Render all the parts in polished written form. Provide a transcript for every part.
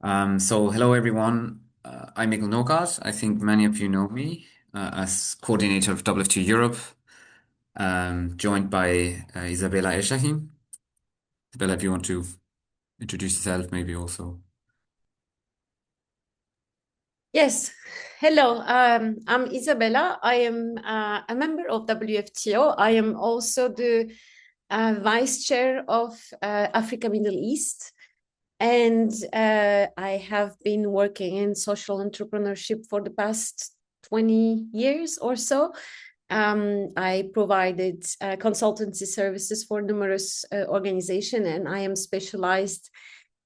So hello everyone. I'm Mikkel Nørgård. I think many of you know me as coordinator of WFT Europe, joined by Izabela Erşahin. Isabella, if you want to introduce yourself, maybe also. Yes. Hello, I'm Izabela. I am a member of WFTO. I am also the vice chair of Africa Middle East. And I have been working in social entrepreneurship for the past 20 years or so. I provided consultancy services for numerous organizations, and I am specialized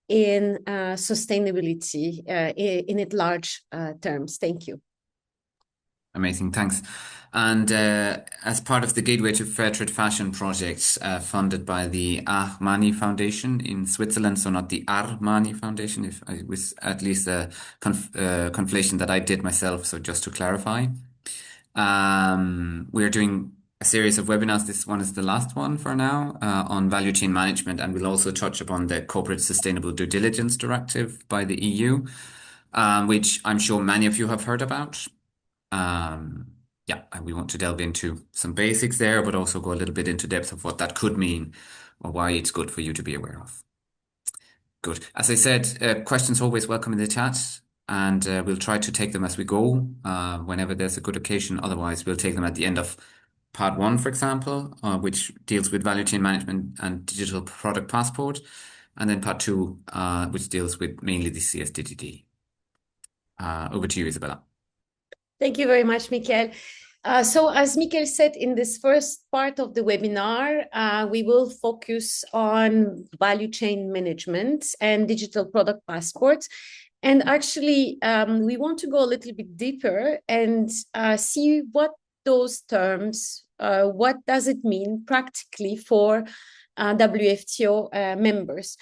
in sustainability in its large terms. Thank you. Amazing, thanks. And as part of the Gateway to Fair Trade Fashion project funded by the Armani Foundation in Switzerland, so not the Armani Foundation, if it was at least a conflation that I did myself, so just to clarify. We're doing a series of webinars. This one is the last one for now on value chain management, and we'll also touch upon the Corporate Sustainable Due Diligence Directive by the EU, which I'm sure many of you have heard about. Yeah, and we want to delve into some basics there, but also go a little bit into depth of what that could mean or why it's good for you to be aware of. Good. As I said, questions always welcome in the chat, and we'll try to take them as we go, whenever there's a good occasion. Otherwise, we'll take them at the end of part one, for example, which deals with value chain management and digital product passport, and then part two, which deals with mainly the CSDDD. Over to you, Isabella. Thank you very much, Mikkel. So as Mikkel said in this first part of the webinar, we will focus on value chain management and digital product passports. And actually, we want to go a little bit deeper and see what those terms, what does it mean practically for WFTO members.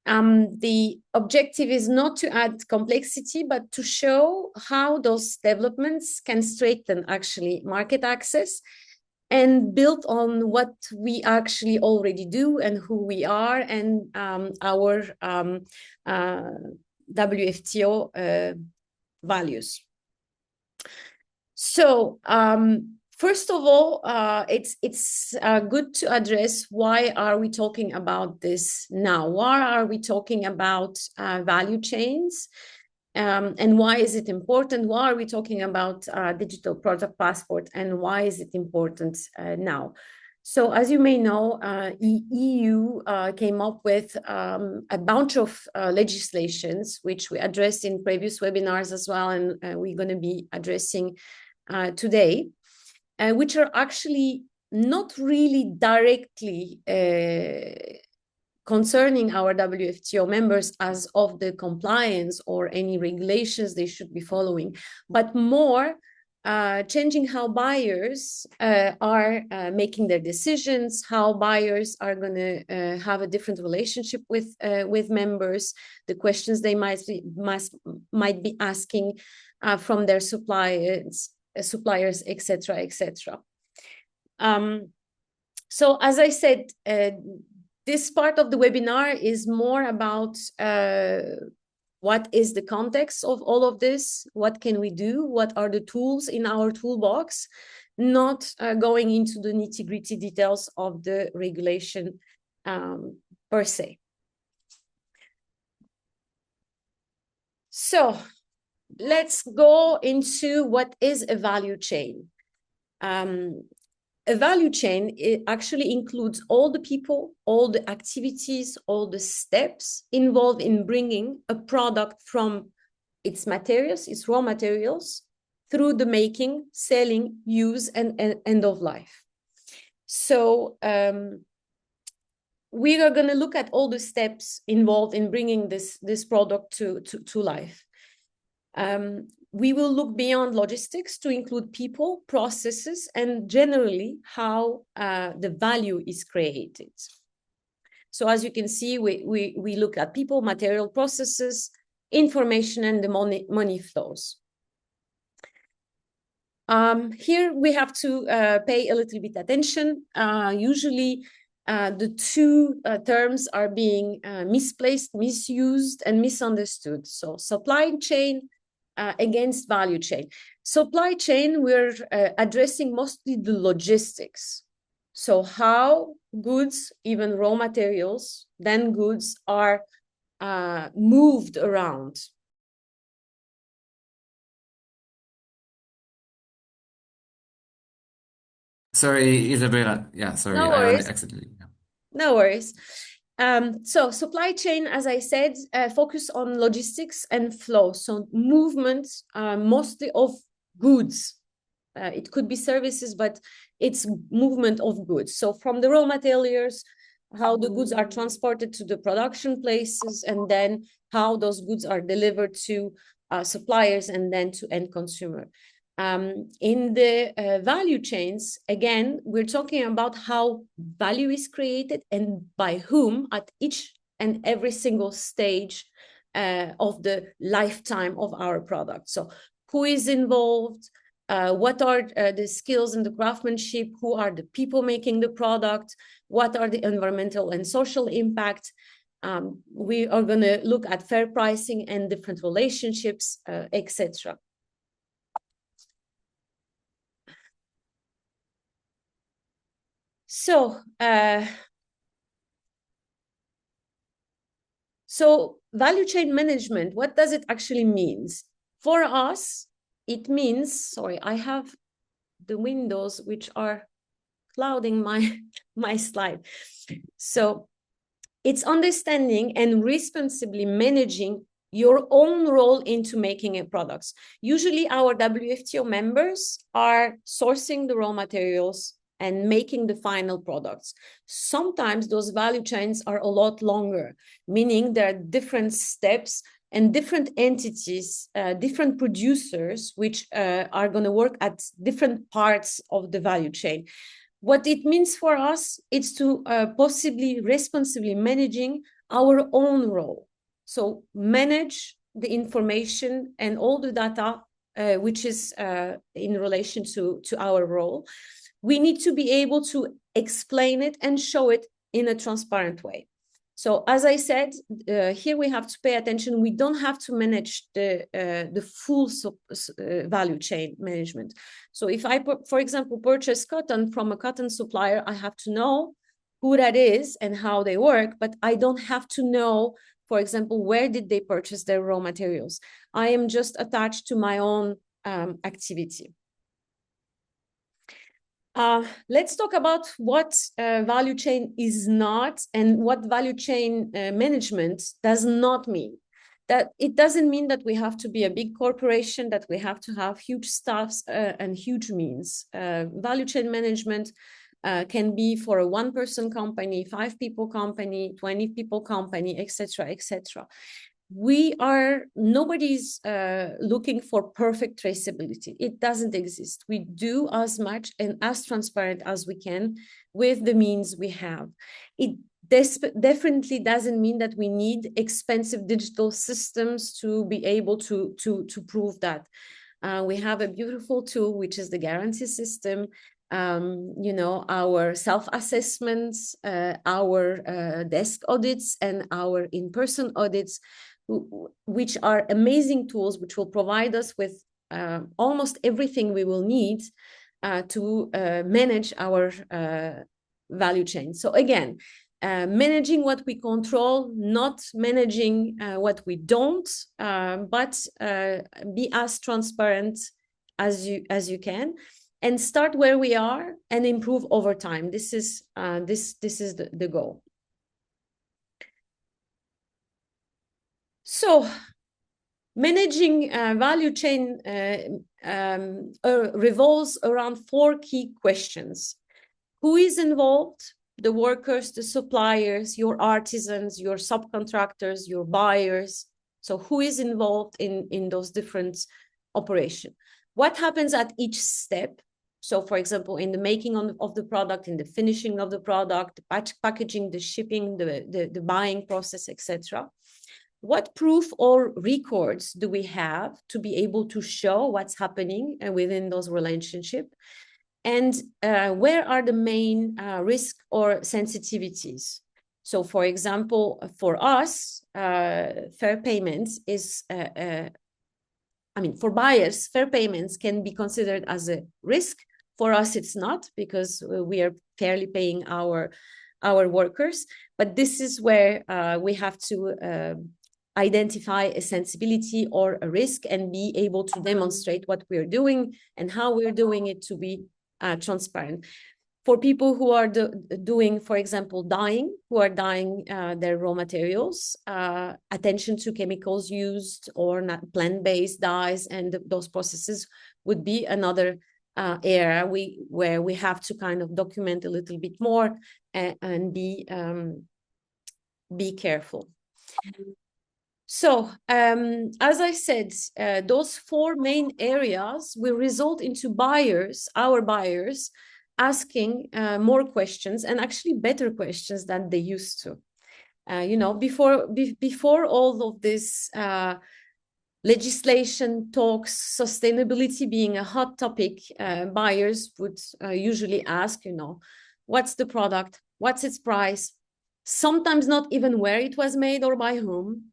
The objective is not to add complexity, but to show how those developments can strengthen actually market access and build on what we actually already do and who we are and our WFTO values. So, first of all, it's good to address why are we talking about this now? Why are we talking about value chains? And why is it important? Why are we talking about digital product passport? And why is it important now? So as you may know, EU came up with a bunch of legislations, which we addressed in previous webinars as well, and we're going to be addressing today. Which are actually not really directly concerning our WFTO members as of the compliance or any regulations they should be following, but more changing how buyers are making their decisions, how buyers are going to have a different relationship with members, the questions they might be asking from their suppliers, etc., etc. So as I said, this part of the webinar is more about what is the context of all of this, what can we do, what are the tools in our toolbox, not going into the nitty-gritty details of the regulation per se. So let's go into what is a value chain. A value chain, it actually includes all the people, all the activities, all the steps involved in bringing a product from its materials, its raw materials, through the making, selling, use, and end of life. So we are going to look at all the steps involved in bringing this product to life. We will look beyond logistics to include people, processes, and generally how the value is created. So as you can see, we look at people, material, processes, information, and the money flows. Here we have to pay a little bit attention. Usually the two terms are being misplaced, misused, and misunderstood. So supply chain against value chain. Supply chain, we're addressing mostly the logistics. So how goods, even raw materials, then goods are moved around. Sorry, Izabela. Yeah, sorry, No I only worries. accidentally. Yeah. No worries. So supply chain, as I said, focus on logistics and flow. So movement, mostly of goods. It could be services, but it's movement of goods. So from the raw materials, how the goods are transported to the production places, and then how those goods are delivered to suppliers and then to end consumer. In the value chains, again, we're talking about how value is created and by whom at each and every single stage of the lifetime of our product. So who is involved? What are the skills and the craftsmanship? Who are the people making the product? What are the environmental and social impact? We are going to look at fair pricing and different relationships, etc. So value chain management, what does it actually mean? For us, it means, sorry, I have the windows which are clouding my slide. So it's understanding and responsibly managing your own role into making a product. Usually our WFTO members are sourcing the raw materials and making the final products. Sometimes those value chains are a lot longer, meaning there are different steps and different entities, different producers, which are going to work at different parts of the value chain. What it means for us is to possibly responsibly managing our own role. So manage the information and all the data which is in relation to our role. We need to be able to explain it and show it in a transparent way. So as I said, here we have to pay attention. We don't have to manage the full value chain management. So if I, for example, purchase cotton from a cotton supplier, I have to know who that is and how they work, but I don't have to know, for example, where did they purchase their raw materials. I am just attached to my own activity. Let's talk about what value chain is not and what value chain management does not mean. That it doesn't mean that we have to be a big corporation, that we have to have huge staffs and huge means. Value chain management can be for a one-person company, 5-people company, 20-people company, etc., etc. Nobody's looking for perfect traceability. It doesn't exist. We do as much and as transparent as we can with the means we have. It definitely doesn't mean that we need expensive digital systems to be able to prove that. We have a beautiful tool, which is the guarantee system. Our self-assessments, our desk audits, and our in-person audits, which are amazing tools, which will provide us with almost everything we will need to manage our value chain. So again, managing what we control, not managing what we don't, but be as transparent as you can, and start where we are and improve over time. This is the goal. So managing value chain revolves around 4 key questions. Who is involved? The workers, the suppliers, your artisans, your subcontractors, your buyers. So who is involved in those different operations? What happens at each step? So for example, in the making of the product, in the finishing of the product, the packaging, the shipping, the buying process, etc. What proof or records do we have to be able to show what's happening within those relationships? and where are the main risk or sensitivities. So, for example, for us, fair payments is, for buyers, fair payments can be considered as a risk. For us, it's not, because we are fairly paying our workers. But this is where we have to identify a sensibility or a risk and be able to demonstrate what we're doing and how we're doing it to be transparent. For people who are doing, for example, dyeing their raw materials, attention to chemicals used or not plant-based dyes, and those processes would be another area where we have to kind of document a little bit more and be careful. So, as I said, those 4 main areas will result into our buyers, asking more questions, and actually better questions than they used to. Before all of this legislation talks, sustainability being a hot topic, buyers would usually ask, what's the product, what's its price, sometimes not even where it was made or by whom.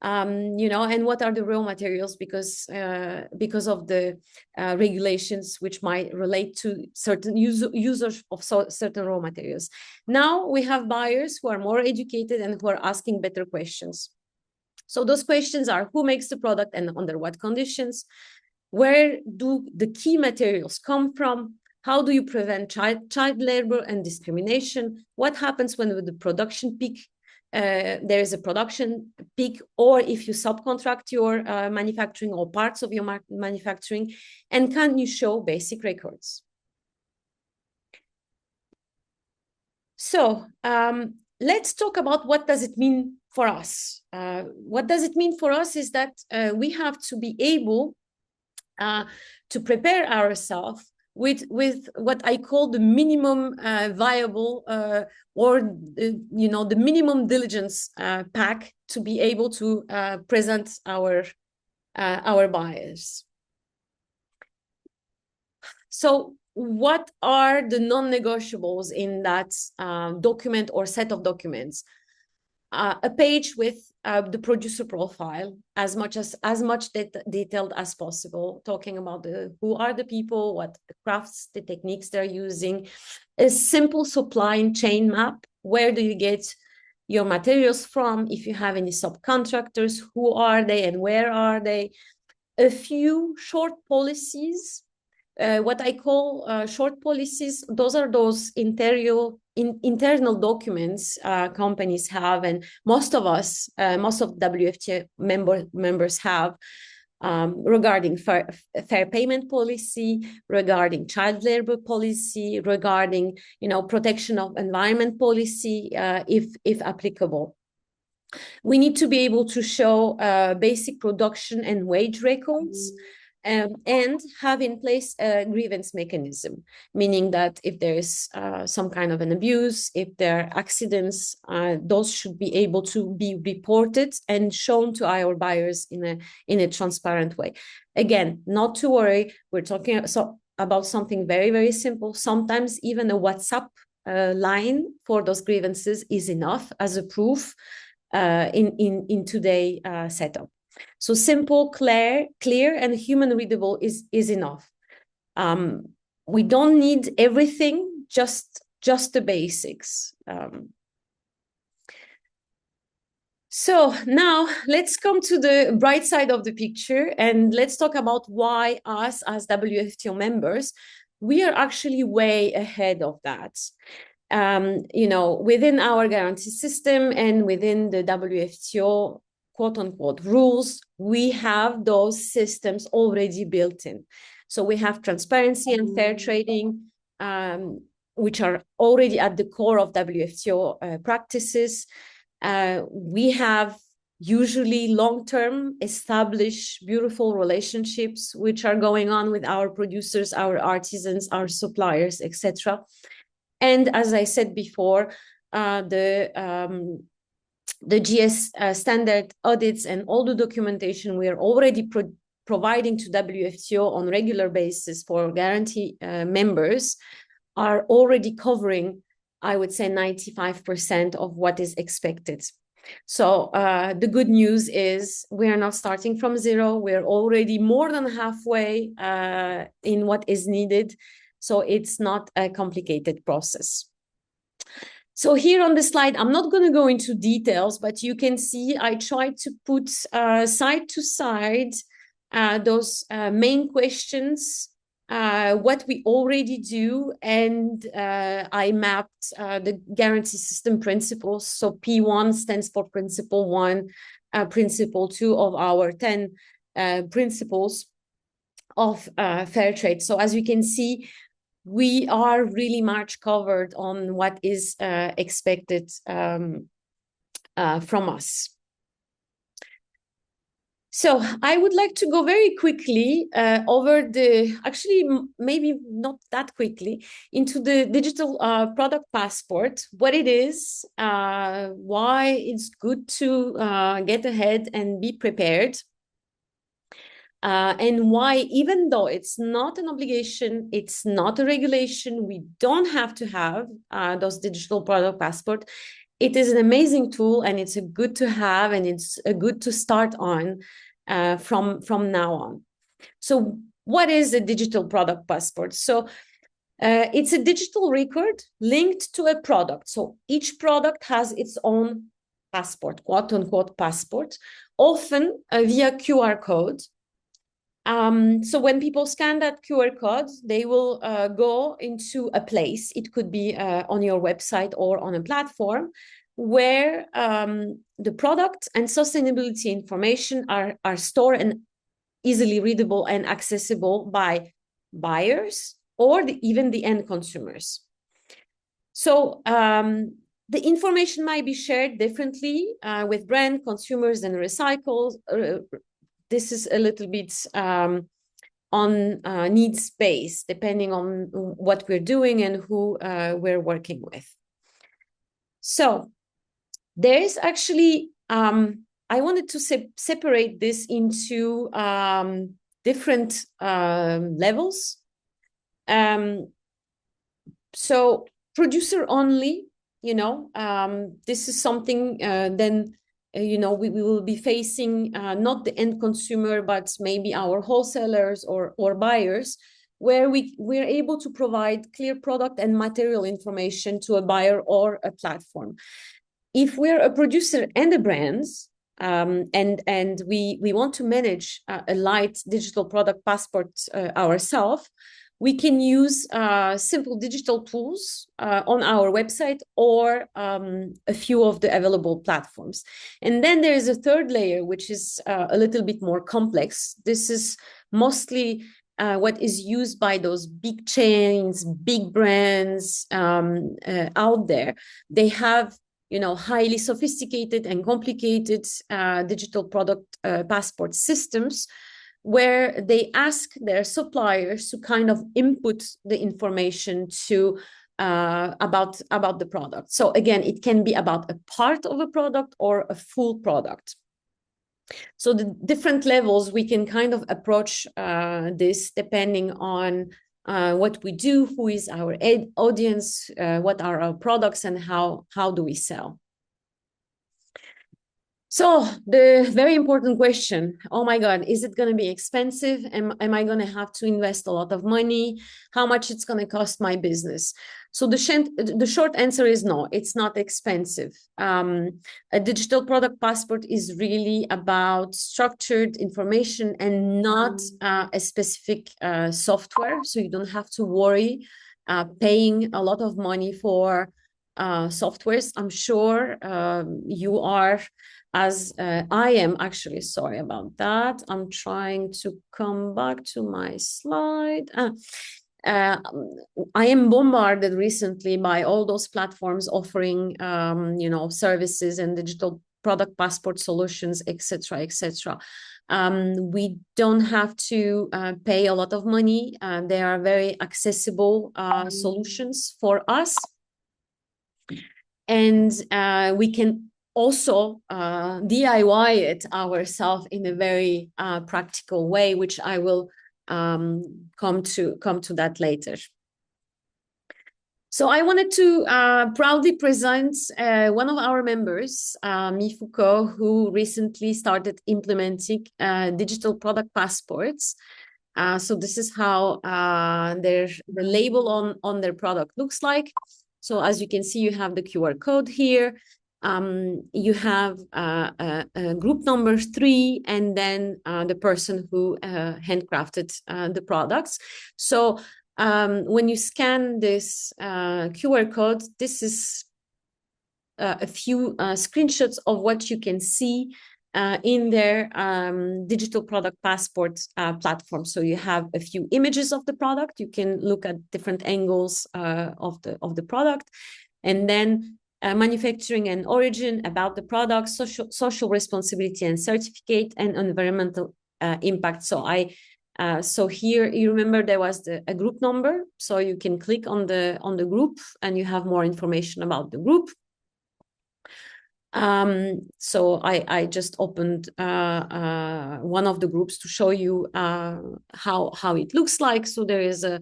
And what are the raw materials, because of the regulations which might relate to certain users of certain raw materials. Now we have buyers who are more educated and who are asking better questions. So those questions are: who makes the product and under what conditions? Where do the key materials come from? How do you prevent child labor and discrimination? What happens when with the production peak there is a production peak, or if you subcontract your manufacturing or parts of your manufacturing, and can you show basic records? So let's talk about what does it mean for us. What does it mean for us is that we have to be able to prepare ourselves with what I call the minimum viable or the minimum diligence pack to be able to present our buyers. So what are the non-negotiables in that document or set of documents? A page with the producer profile, as much detailed as possible, talking about who are the people, what the crafts, the techniques they're using. A simple supply chain map: where do you get your materials from? If you have any subcontractors, who are they and where are they? A few short policies. What I call short policies, those are those internal documents companies have, and most of WFTF members have, regarding fair payment policy, regarding child labor policy, regarding protection of environment policy, if applicable. We need to be able to show basic production and wage records. And have in place a grievance mechanism, meaning that if there is some kind of an abuse, if there are accidents, those should be able to be reported and shown to our buyers in a transparent way. Again, not to worry, we're talking about something very, very simple. Sometimes even a WhatsApp line for those grievances is enough as a proof in today's setup. So simple, clear, and human readable is enough. We don't need everything, just the basics. So now let's come to the bright side of the picture, and let's talk about why us as WFTO members, we are actually way ahead of that. Within our guarantee system and within the WFTO quote-unquote rules, we have those systems already built in. So we have transparency and fair trading, which are already at the core of WFTO practices. We have usually long-term established beautiful relationships which are going on with our producers, our artisans, our suppliers, etc. And as I said before, the GS standard audits and all the documentation we are already providing to WFTO on regular basis for guarantee members are already covering, I would say, 95% of what is expected. So the good news is we are not starting from zero. We're already more than halfway in what is needed. So it's not a complicated process. So here on the slide, I'm not going to go into details, but you can see I tried to put side to side those main questions, what we already do, and I mapped the guarantee system principles. So P1 stands for principle 1, principle 2 of our 10 principles of fair trade. So as you can see, we are really much covered on what is expected from us. So I would like to go very quickly over the, actually maybe not that quickly, into the digital product passport, what it is, why it's good to get ahead and be prepared. And why, even though it's not an obligation, it's not a regulation, we don't have to have those digital product passport. It is an amazing tool, and it's a good to have, and it's a good to start on from now on. So what is a digital product passport? So it's a digital record linked to a product. So each product has its own passport, quote unquote passport, often via QR code. So when people scan that QR code, they will go into a place. It could be on your website or on a platform where the product and sustainability information are stored and easily readable and accessible by buyers or even the end consumers. So the information might be shared differently with brand, consumers, and recycles. This is a little bit on needs based, depending on what we're doing and who we're working with. So there is actually, I wanted to separate this into different levels. So producer only, this is something then we will be facing not the end consumer, but maybe our wholesalers or buyers, where we're able to provide clear product and material information to a buyer or a platform. If we're a producer and a brand, and we want to manage a light digital product passport ourselves, we can use simple digital tools on our website or a few of the available platforms. And then there is a third layer, which is a little bit more complex. This is mostly what is used by those big chains, big brands out there. They have highly sophisticated and complicated digital product passport systems, where they ask their suppliers to kind of input the information to about the product. So again, it can be about a part of a product or a full product. So the different levels, we can kind of approach this depending on what we do, who is our audience, what are our products, and how do we sell. So the very important question, oh my God, is it going to be expensive? Am I going to have to invest a lot of money? How much it's going to cost my business? So the short answer is no, it's not expensive. A digital product passport is really about structured information and not a specific software. So you don't have to worry paying a lot of money for softwares. I'm sure you are, as I am actually, sorry about that. I'm trying to come back to my slide. I am bombarded recently by all those platforms offering, services and digital product passport solutions, etc., etc. We don't have to pay a lot of money. They are very accessible solutions for us. And we can also DIY it ourselves in a very practical way, which I will come to that later. So I wanted to proudly present one of our members, Mifuko, who recently started implementing digital product passports. So this is how the label on their product looks like. So as you can see, you have the QR code here. You have group number 3, and then the person who handcrafted the products. So when you scan this QR code, this is a few screenshots of what you can see in their digital product passport platform. So you have a few images of the product. You can look at different angles of the product, and then manufacturing and origin, about the product, social responsibility and certificate, and environmental impact. So here you remember there was a group number, so you can click on the group and you have more information about the group. So I just opened one of the groups to show you how it looks like. So there is a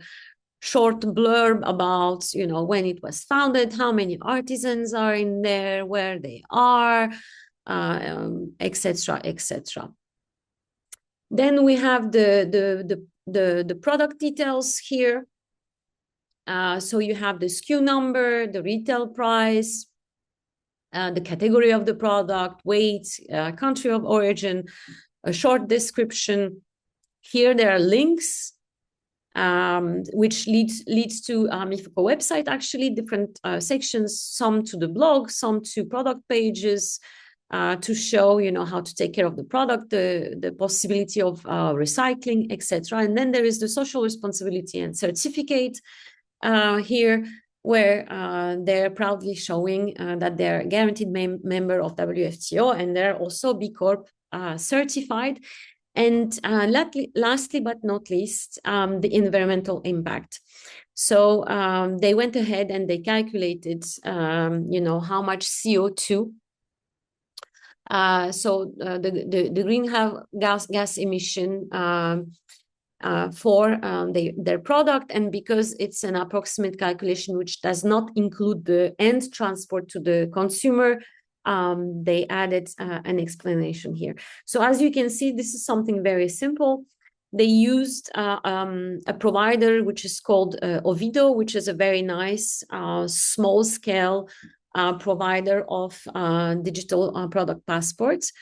short blurb about, you know, when it was founded, how many artisans are in there, where they are, etc., etc. Then we have the product details here. So you have the SKU number, the retail price, the category of the product, weight, country of origin, a short description. Here there are links, which leads to Mifuko website, actually, different sections, some to the blog, some to product pages, to show, you know, how to take care of the product, the possibility of recycling, etc. And then there is the social responsibility and certificate here, where they're proudly showing that they're a guaranteed member of WFTO, and they're also B Corp certified. And lastly but not least, the environmental impact. So they went ahead and they calculated, you know, how much CO2. So the greenhouse gas emission for their product, and because it's an approximate calculation which does not include the end transport to the consumer, they added an explanation here. So as you can see, this is something very simple. They used a provider which is called Ovido, which is a very nice small scale provider of digital product passports.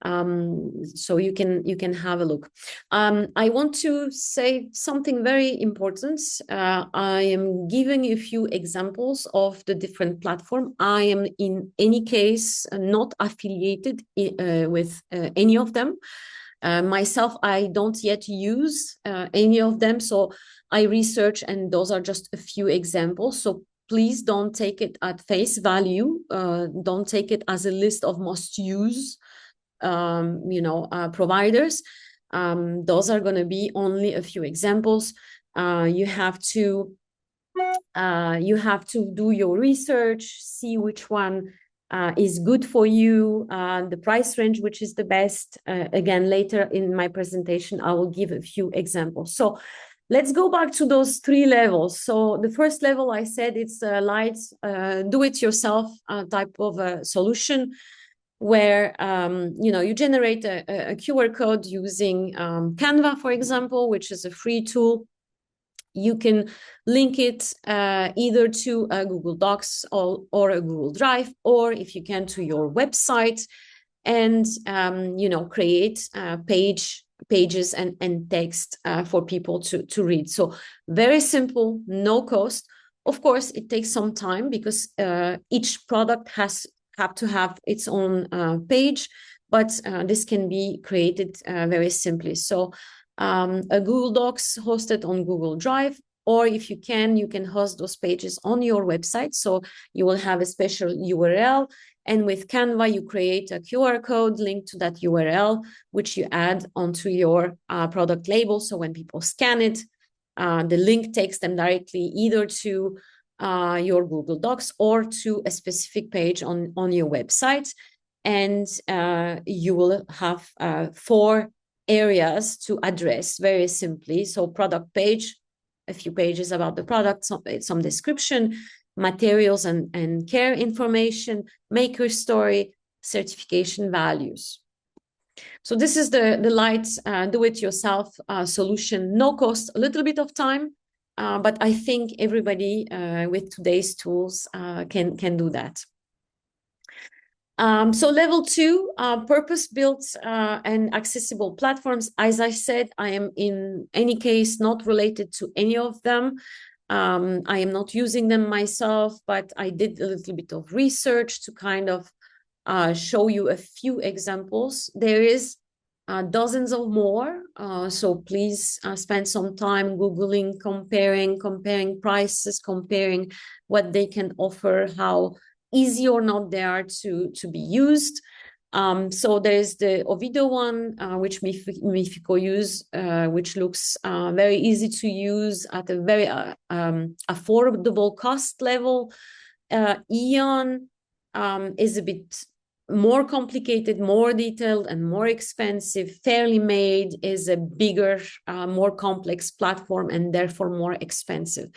So you can have a look. I want to say something very important. I am giving a few examples of the different platforms. I am in any case not affiliated with any of them. Myself, I don't yet use any of them, so I research, and those are just a few examples. So please don't take it at face value. Don't take it as a list of must use providers. Those are going to be only a few examples. You have to do your research, see which one is good for you, the price range, which is the best. Again, later in my presentation, I will give a few examples. So let's go back to those 3 levels. So the first level, I said, it's a light, do-it-yourself type of a solution, where you generate a QR code using Canva, for example, which is a free tool. You can link it either to a Google Docs or a Google Drive, or if you can, to your website, and create pages and text for people to read. So very simple, no cost. Of course, it takes some time because each product have to have its own page, but this can be created very simply. So a Google Docs hosted on Google Drive, or if you can host those pages on your website. So you will have a special URL, and with Canva, you create a QR code linked to that URL, which you add onto your product label. So when people scan it, the link takes them directly either to your Google Docs or to a specific page on your website. and you will have 4 areas to address very simply. So product page, a few pages about the product, some description, materials and care information, maker story, certification values. So this is the light do-it-yourself solution, no cost, a little bit of time, but I think everybody with today's tools can do that. So level 2, purpose-built and accessible platforms. As I said, I am in any case not related to any of them. I am not using them myself, but I did a little bit of research to kind of show you a few examples. There is dozens of more, so please spend some time Googling, comparing prices, comparing what they can offer, how easy or not they are to be used. So there's the Ovido one, which Mifico use, which looks very easy to use at a very affordable cost level. Eon is a bit more complicated, more detailed, and more expensive. Fairly Made is a bigger, more complex platform and therefore more expensive.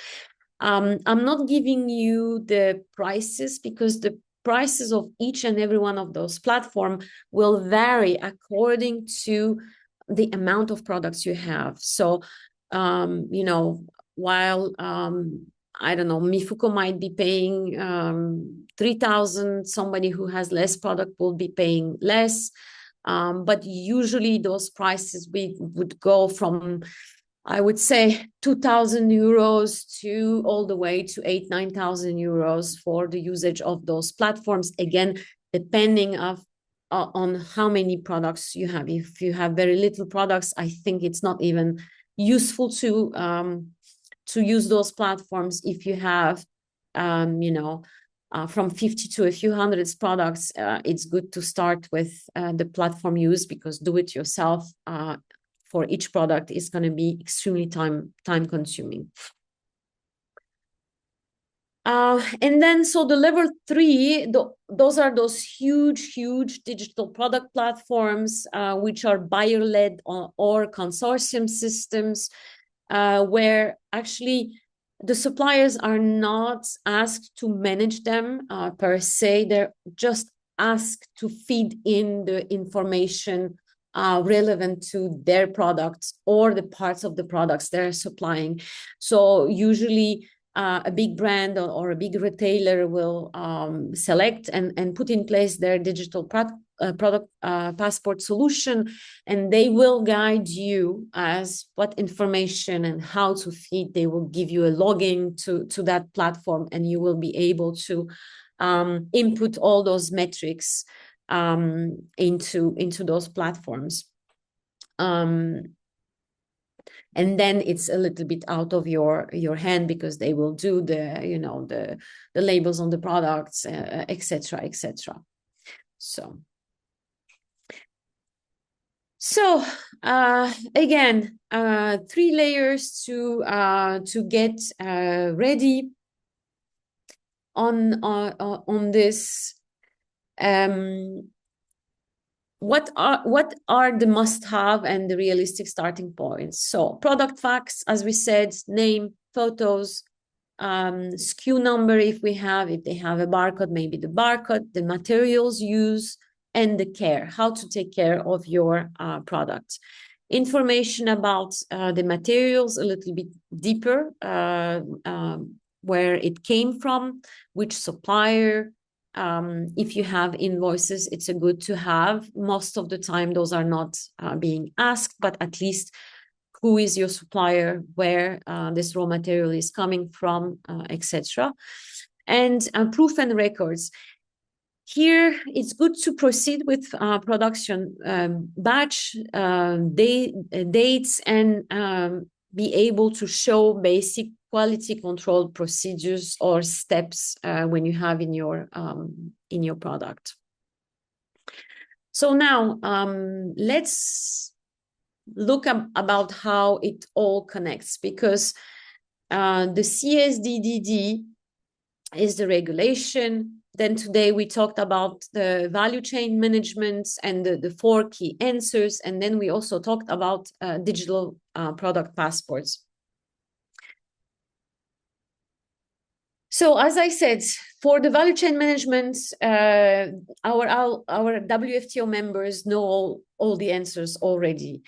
I'm not giving you the prices because the prices of each and every one of those platforms will vary according to the amount of products you have. So, you know, while I don't know, Mifuko might be paying 3,000, somebody who has less product will be paying less. But usually those prices would go from, I would say, 2,000 euros to all the way to 8,000-9,000 euros for the usage of those platforms. Again, depending on how many products you have. If you have very little products, I think it's not even useful to use those platforms. If you have, you know, from 50 to a few hundreds products, it's good to start with the platform use, because do it yourself for each product is going to be extremely time consuming. And then, so the level 3, those are those huge digital product platforms, which are buyer-led or consortium systems, where actually the suppliers are not asked to manage them per se. They're just asked to feed in the information relevant to their products or the parts of the products they're supplying. So usually a big brand or a big retailer will select and put in place their digital product passport solution, and they will guide you as what information and how to feed. They will give you a login to that platform, and you will be able to input all those metrics into those platforms. And then it's a little bit out of your hand, because they will do the, you know, the labels on the products, etc., etc. So again, 3 layers to get ready on this. What are the must-have and the realistic starting points? So product facts, as we said, name, photos, SKU number if they have a barcode, maybe the barcode, the materials used, and the care, how to take care of your product. Information about the materials, a little bit deeper, where it came from, which supplier. If you have invoices, it's a good to have. Most of the time, those are not being asked, but at least who is your supplier, where this raw material is coming from, etc. And proof and records. Here, it's good to proceed with production batch dates and be able to show basic quality control procedures or steps when you have in your product. So now let's look about how it all connects, because the CSDDD is the regulation. Then today we talked about the value chain management and the 4 key answers. And then we also talked about digital product passports. So as I said, for the value chain management, our WFTO members know all the answers already.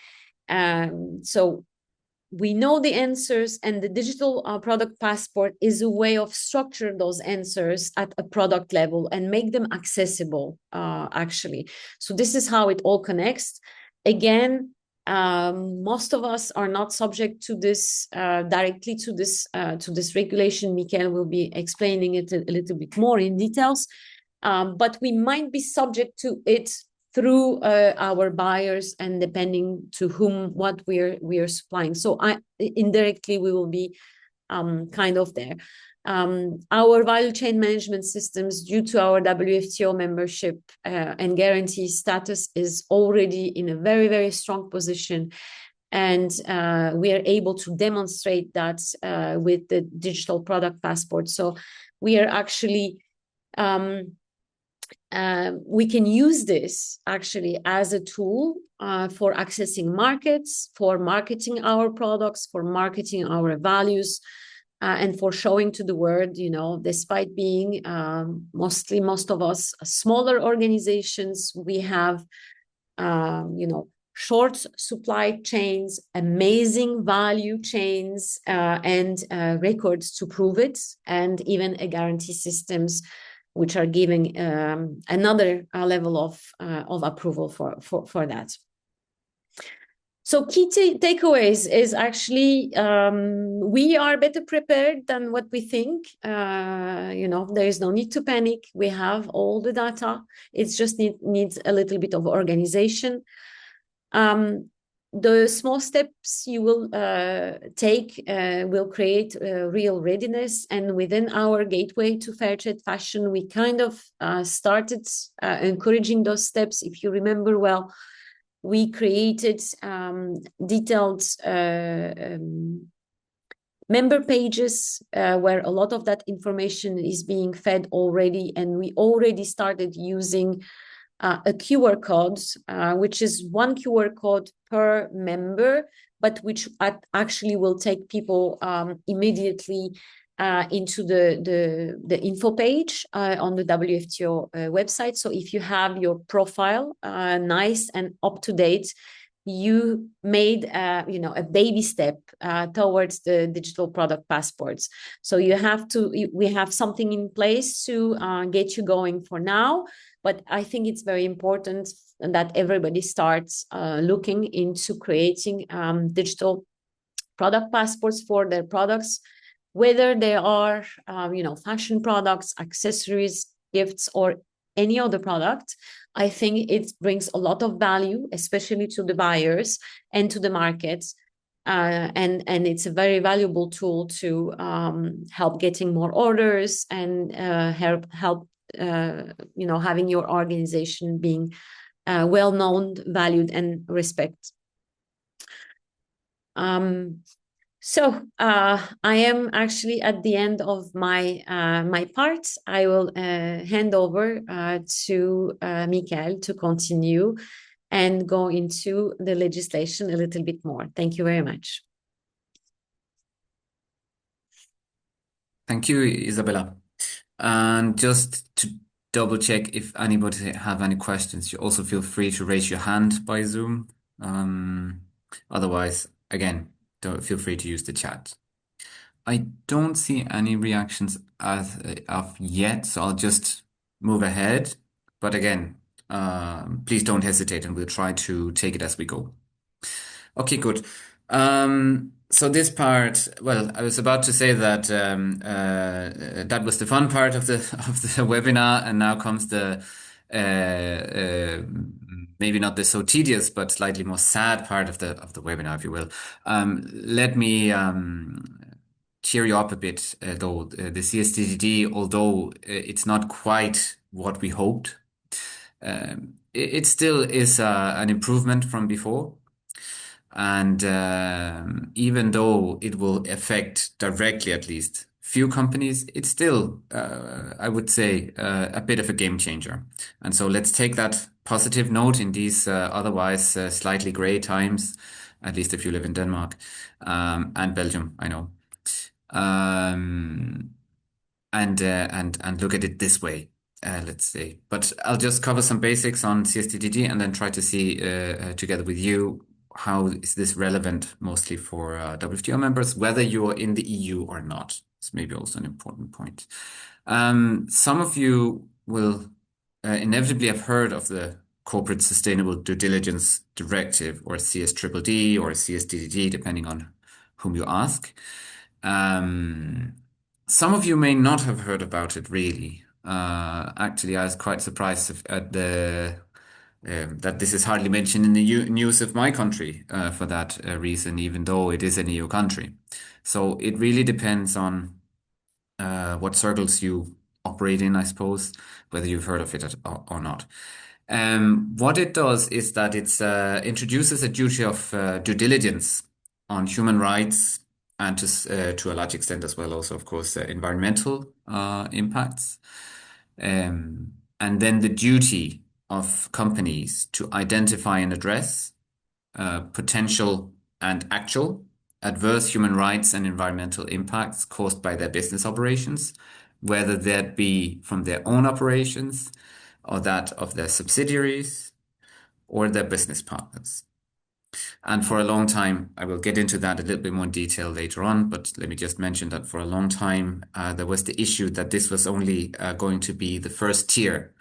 So we know the answers, and the digital product passport is a way of structure those answers at a product level and make them accessible, actually. So this is how it all connects. Again, most of us are not subject to this directly to this regulation. Mikkel will be explaining it a little bit more in details, but we might be subject to it through our buyers and depending to whom what we are supplying. So indirectly we will be kind of there. Our value chain management systems, due to our WFTO membership and guarantee status, is already in a very, very strong position. And we are able to demonstrate that with the digital product passport. So we are actually, we can use this actually as a tool for accessing markets, for marketing our products, for marketing our values, and for showing to the world, you know, despite being most of us smaller organizations, we have, you know, short supply chains, amazing value chains, and records to prove it, and even a guarantee systems which are giving another level of approval for that. So key takeaways is actually we are better prepared than what we think. You know, there is no need to panic. We have all the data. It's just needs a little bit of organization. The small steps you will take will create real readiness. And within our gateway to fair trade fashion, we kind of started encouraging those steps. If you remember well, we created detailed member pages where a lot of that information is being fed already. And we already started using a QR code, which is one QR code per member, but which actually will take people immediately into the info page on the WFTO website. So if you have your profile nice and up to date, you made you know, a baby step towards the digital product passports. So you have to, we have something in place to get you going for now. But I think it's very important that everybody starts looking into creating digital product passports for their products, whether they are, you know, fashion products, accessories, gifts, or any other product. I think it brings a lot of value, especially to the buyers and to the markets. And it's a very valuable tool to help getting more orders and help you know, having your organization being well known, valued, and respected. So I am actually at the end of my my part. I will hand over to Mikkel to continue and go into the legislation a little bit more. Thank you very much. Thank you, Izabela. And just to double check, if anybody have any questions, you also feel free to raise your hand by Zoom. Otherwise, again, don't feel free to use the chat. I don't see any reactions as of yet, so I'll just move ahead. But again, please don't hesitate, and we'll try to take it as we go. Okay, good. So this part, well, I was about to say that that was the fun part of the webinar, and now comes the maybe not the so tedious but slightly more sad part of the webinar, if you will. Let me cheer you up a bit, though. The CSDDD, although it's not quite what we hoped, it still is an improvement from before. And even though it will affect directly, at least, few companies, it's still, I would say, a bit of a game changer. And so let's take that positive note in these otherwise slightly gray times, at least if you live in Denmark and Belgium, I know. Um, and look at it this way, let's say. But I'll just cover some basics on CSDDD and then try to see together with you how is this relevant mostly for WTO members, whether you're in the EU or not. It's maybe also an important point. Some of you will inevitably have heard of the Corporate Sustainable Due Diligence Directive, or CSDDD or CSDDD, depending on whom you ask. Some of you may not have heard about it really. Actually, I was quite surprised at the that this is hardly mentioned in the news of my country for that reason, even though it is an EU country. So it really depends on what circles you operate in, I suppose, whether you've heard of it or not. What it does is that it introduces a duty of due diligence on human rights and to a large extent as well, also, of course, environmental impacts. And then the duty of companies to identify and address potential and actual adverse human rights and environmental impacts caused by their business operations, whether that be from their own operations or that of their subsidiaries or their business partners. And for a long time, I will get into that a little bit more in detail later on, but let me just mention that for a long time, there was the issue that this was only going to be the first tier.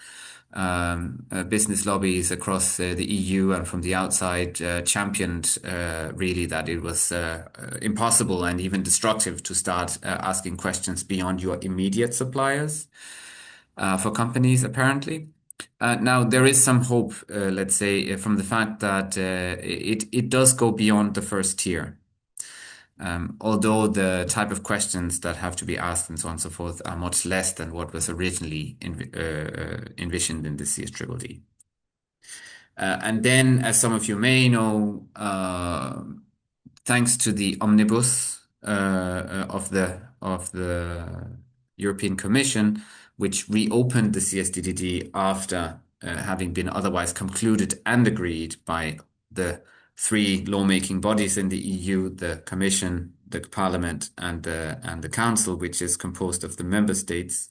Business lobbies across the EU and from the outside championed really that it was impossible and even destructive to start asking questions beyond your immediate suppliers for companies, apparently. Now, there is some hope, let's say, from the fact that it does go beyond the first tier. Although the type of questions that have to be asked and so on and so forth are much less than what was originally envisioned in the CSDDD. And then, as some of you may know, thanks to the omnibus of the European Commission, which reopened the CSDDD after having been otherwise concluded and agreed by the three lawmaking bodies in the EU, the Commission, the Parliament, and the Council, which is composed of the member states.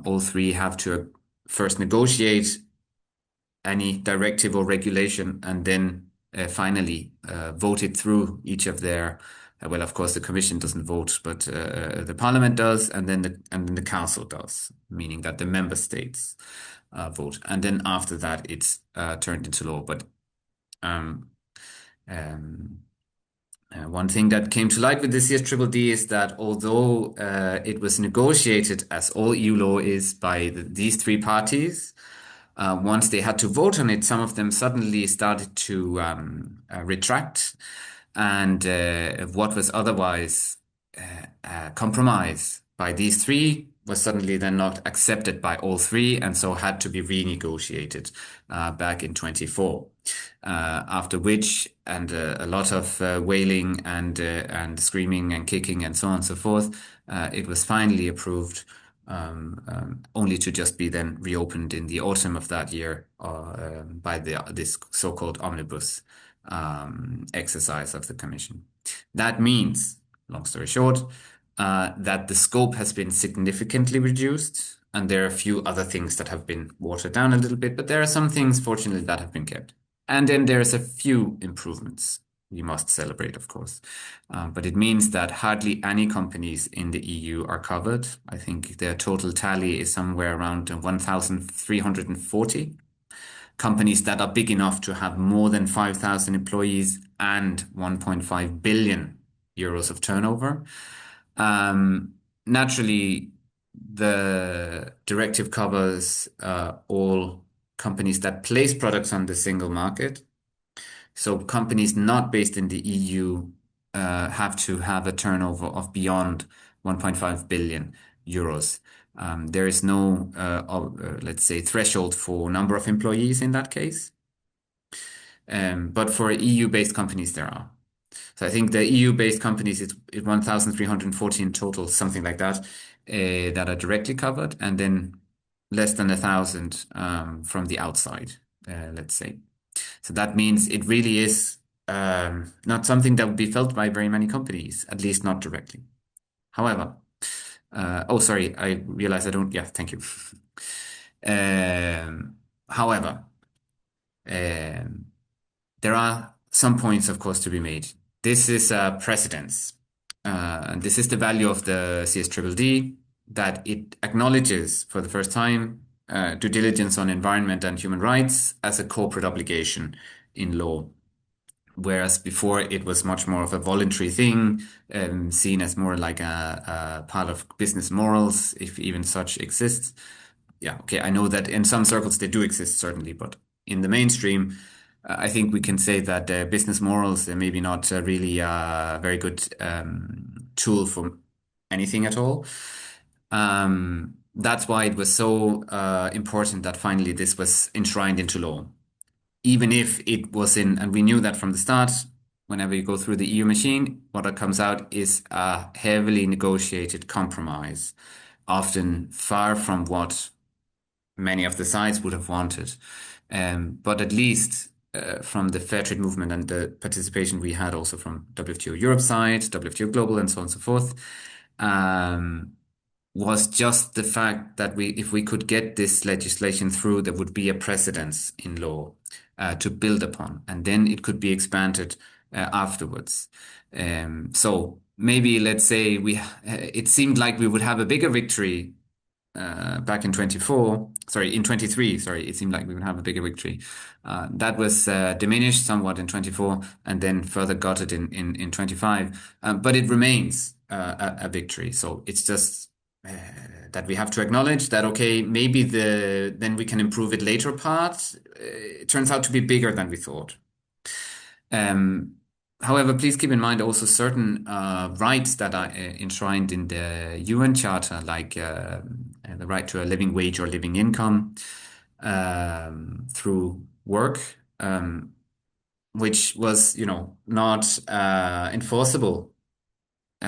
All three have to first negotiate any directive or regulation and then finally vote it through each of their. Well, of course, the Commission doesn't vote, but the Parliament does, and then the Council does, meaning that the member states vote, and then after that, it's turned into law. But one thing that came to light with the CSDDD is that although it was negotiated, as all EU law is, by these three parties, once they had to vote on it, some of them suddenly started to retract, and what was otherwise a compromise by these three was suddenly then not accepted by all three, and so had to be renegotiated back in 24. After which, and a lot of wailing and screaming and kicking and so on and so forth, it was finally approved, only to just be then reopened in the autumn of that year by this so-called omnibus exercise of the Commission. That means, long story short, that the scope has been significantly reduced, and there are a few other things that have been watered down a little bit, but there are some things, fortunately, that have been kept. And then there's a few improvements we must celebrate, of course. But it means that hardly any companies in the EU are covered. I think their total tally is somewhere around 1,340 companies that are big enough to have more than 5,000 employees and 1.5 billion euros of turnover. Naturally, the directive covers all companies that place products on the single market. So companies not based in the EU have to have a turnover of beyond 1.5 billion euros. There is no, let's say, threshold for number of employees in that case. But for EU-based companies, there are. So I think the EU-based companies, it's 1,340 in total, something like that, that are directly covered, and then less than 1,000 from the outside, let's say. So that means it really is not something that would be felt by very many companies, at least not directly. However, oh, sorry, I realize I don't, yeah, thank you. However, um, there are some points, of course, to be made. This is precedence. And this is the value of the CSDDD, that it acknowledges for the first time due diligence on environment and human rights as a corporate obligation in law. Whereas before it was much more of a voluntary thing, seen as more like a part of business morals, if even such exists. Yeah, okay, I know that in some circles they do exist, certainly, but in the mainstream, I think we can say that business morals, they're maybe not really a very good tool for anything at all. That's why it was so important that finally this was enshrined into law. Even if it was in, and we knew that from the start, whenever you go through the EU machine, what comes out is a heavily negotiated compromise, often far from what many of the sides would have wanted. But at least from the fair trade movement and the participation we had also from WTO Europe side, WTO Global, and so on and so forth, was just the fact that if we could get this legislation through, there would be a precedence in law to build upon, and then it could be expanded afterwards. So maybe let's say it seemed like we would have a bigger victory back in 23, it seemed like we would have a bigger victory. That was diminished somewhat in 24 and then further gutted in 25. But it remains a victory. So it's just that we have to acknowledge that, okay, maybe then we can improve it later part. It turns out to be bigger than we thought. However, please keep in mind also certain rights that are enshrined in the UN Charter, like the right to a living wage or living income through work, which was, not enforceable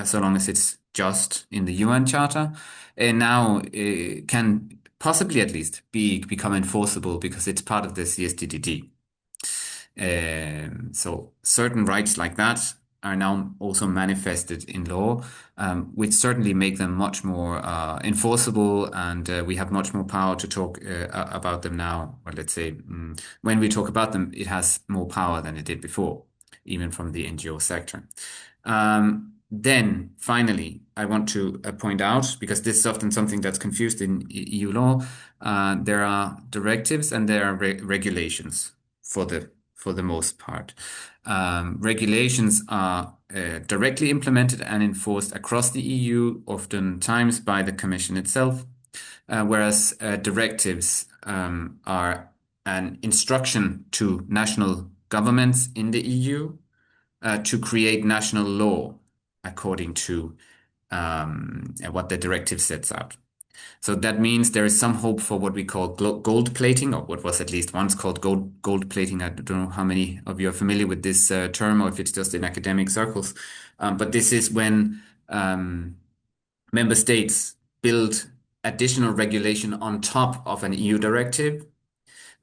so long as it's just in the UN Charter, and now it can possibly at least become enforceable because it's part of the CSDDD. So certain rights like that are now also manifested in law, which certainly make them much more enforceable, and we have much more power to talk about them now. Or let's say, when we talk about them, it has more power than it did before, even from the NGO sector. Then finally, I want to point out, because this is often something that's confused in EU law, there are directives and there are regulations for the most part. Regulations are directly implemented and enforced across the EU, oftentimes by the Commission itself, whereas directives are an instruction to national governments in the EU to create national law according to what the directive sets out. So that means there is some hope for what we call gold plating, or what was at least once called gold plating. I don't know how many of you are familiar with this term, or if it's just in academic circles. But this is when member states build additional regulation on top of an EU directive,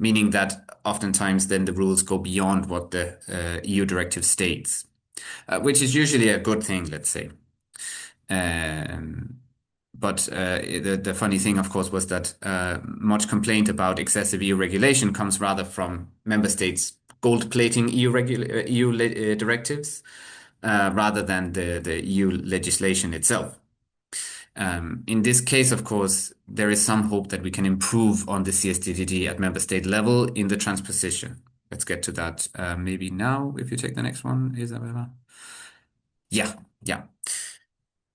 meaning that oftentimes then the rules go beyond what the EU directive states, which is usually a good thing, let's say. But the funny thing, of course, was that much complaint about excessive EU regulation comes rather from member states gold plating EU directives rather than the EU legislation itself. In this case, of course, there is some hope that we can improve on the CSDDD at member state level in the transposition. Let's get to that maybe now, if you take the next one, Izabela. Yeah.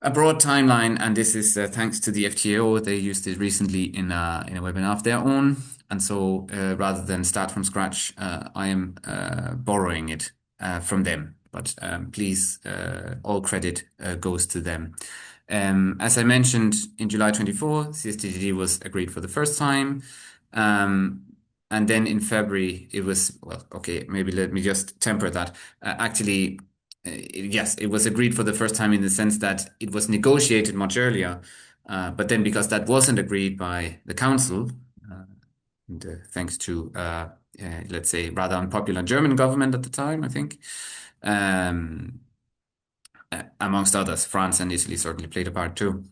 A broad timeline, and this is thanks to the FTO. They used it recently in a webinar of their own. And so rather than start from scratch, I am borrowing it from them. But please, all credit goes to them. As I mentioned, in July 24, CSDDD was agreed for the first time. And then in February, it was, well, okay, maybe let me just temper that. Actually, yes, it was agreed for the first time in the sense that it was negotiated much earlier, but then because that wasn't agreed by the council, and, thanks to let's say rather unpopular German government at the time, I think, um, amongst others, France and Italy certainly played a part too.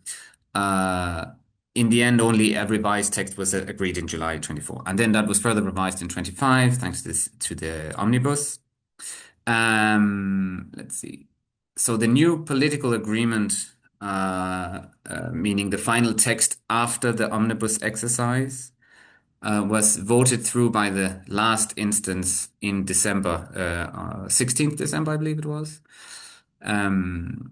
Uh, in the end, only a revised text was agreed in July 24, and then that was further revised in 25, thanks to the omnibus. Let's see. So the new political agreement, meaning the final text after the omnibus exercise, was voted through by the last instance in December, 16th December, I believe it was. And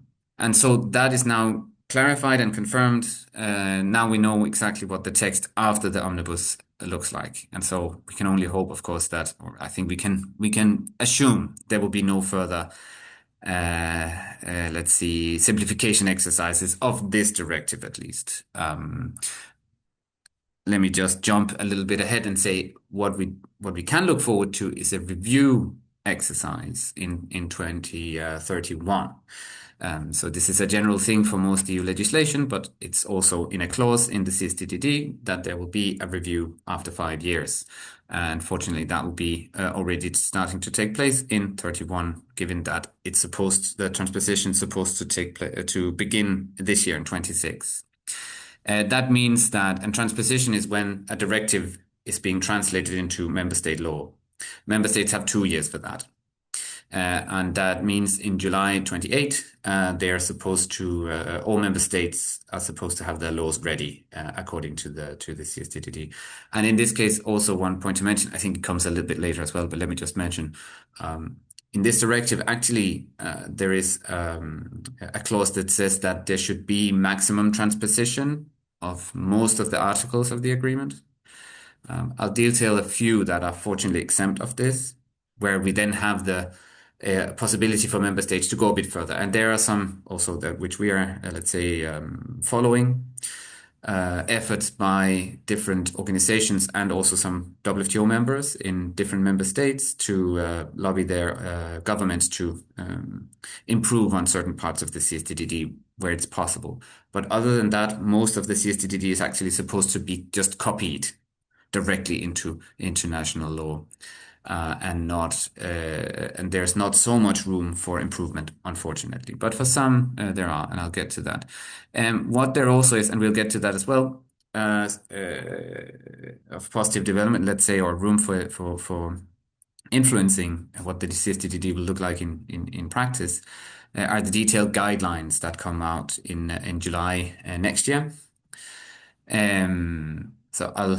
so that is now clarified and confirmed. Now we know exactly what the text after the omnibus looks like. And so we can only hope, of course, that, or I think we can assume there will be no further, let's see, simplification exercises of this directive at least. Let me just jump a little bit ahead and say what we can look forward to is a review exercise in 2031. So this is a general thing for most EU legislation, but it's also in a clause in the CSDDD that there will be a review after 5 years. And fortunately, that will be already starting to take place in 31, given that the transposition is supposed to begin this year in 26. That means that, and transposition is when a directive is being translated into member state law. Member states have 2 years for that. And that means in July 28, they are supposed to, all member states are supposed to have their laws ready, according to the CSDDD. And in this case, also one point to mention, I think it comes a little bit later as well, but let me just mention, in this directive, actually, there is a clause that says that there should be maximum transposition of most of the articles of the agreement. I'll detail a few that are fortunately exempt of this, where we then have the possibility for member states to go a bit further. And there are some also which we are, let's say, following. Efforts by different organizations and also some WTO members in different member states to lobby their governments to improve on certain parts of the CSDDD where it's possible. But other than that, most of the CSDDD is actually supposed to be just copied directly into international law. And there's not so much room for improvement, unfortunately. But for some, there are, and I'll get to that. What there also is, and we'll get to that as well, of positive development, let's say, or room for influencing what the CSDDD will look like in practice, are the detailed guidelines that come out in July next year. So I'll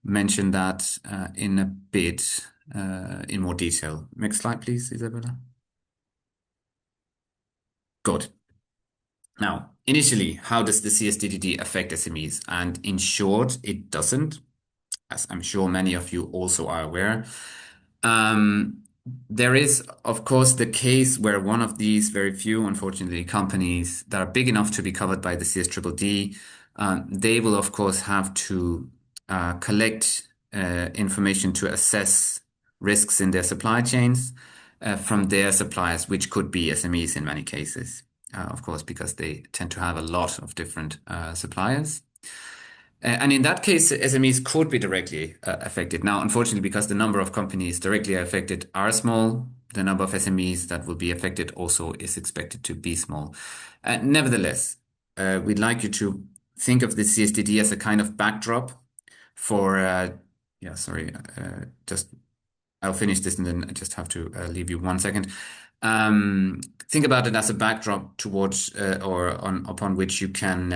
mention that in a bit in more detail. Next slide, please, Izabela. Good. Now, initially, how does the CSDDD affect SMEs? And in short, it doesn't, as I'm sure many of you also are aware. There is, of course, the case where one of these very few, unfortunately, companies that are big enough to be covered by the CSDDD, they will, of course, have to collect information to assess risks in their supply chains from their suppliers, which could be SMEs in many cases, of course, because they tend to have a lot of different suppliers. And in that case, SMEs could be directly affected. Now, unfortunately, because the number of companies directly affected are small, the number of SMEs that will be affected also is expected to be small. Nevertheless, we'd like you to think of the CSDD as a kind of backdrop for, I'll finish this and then I just have to leave you 1 second. Think about it as a backdrop towards upon which you can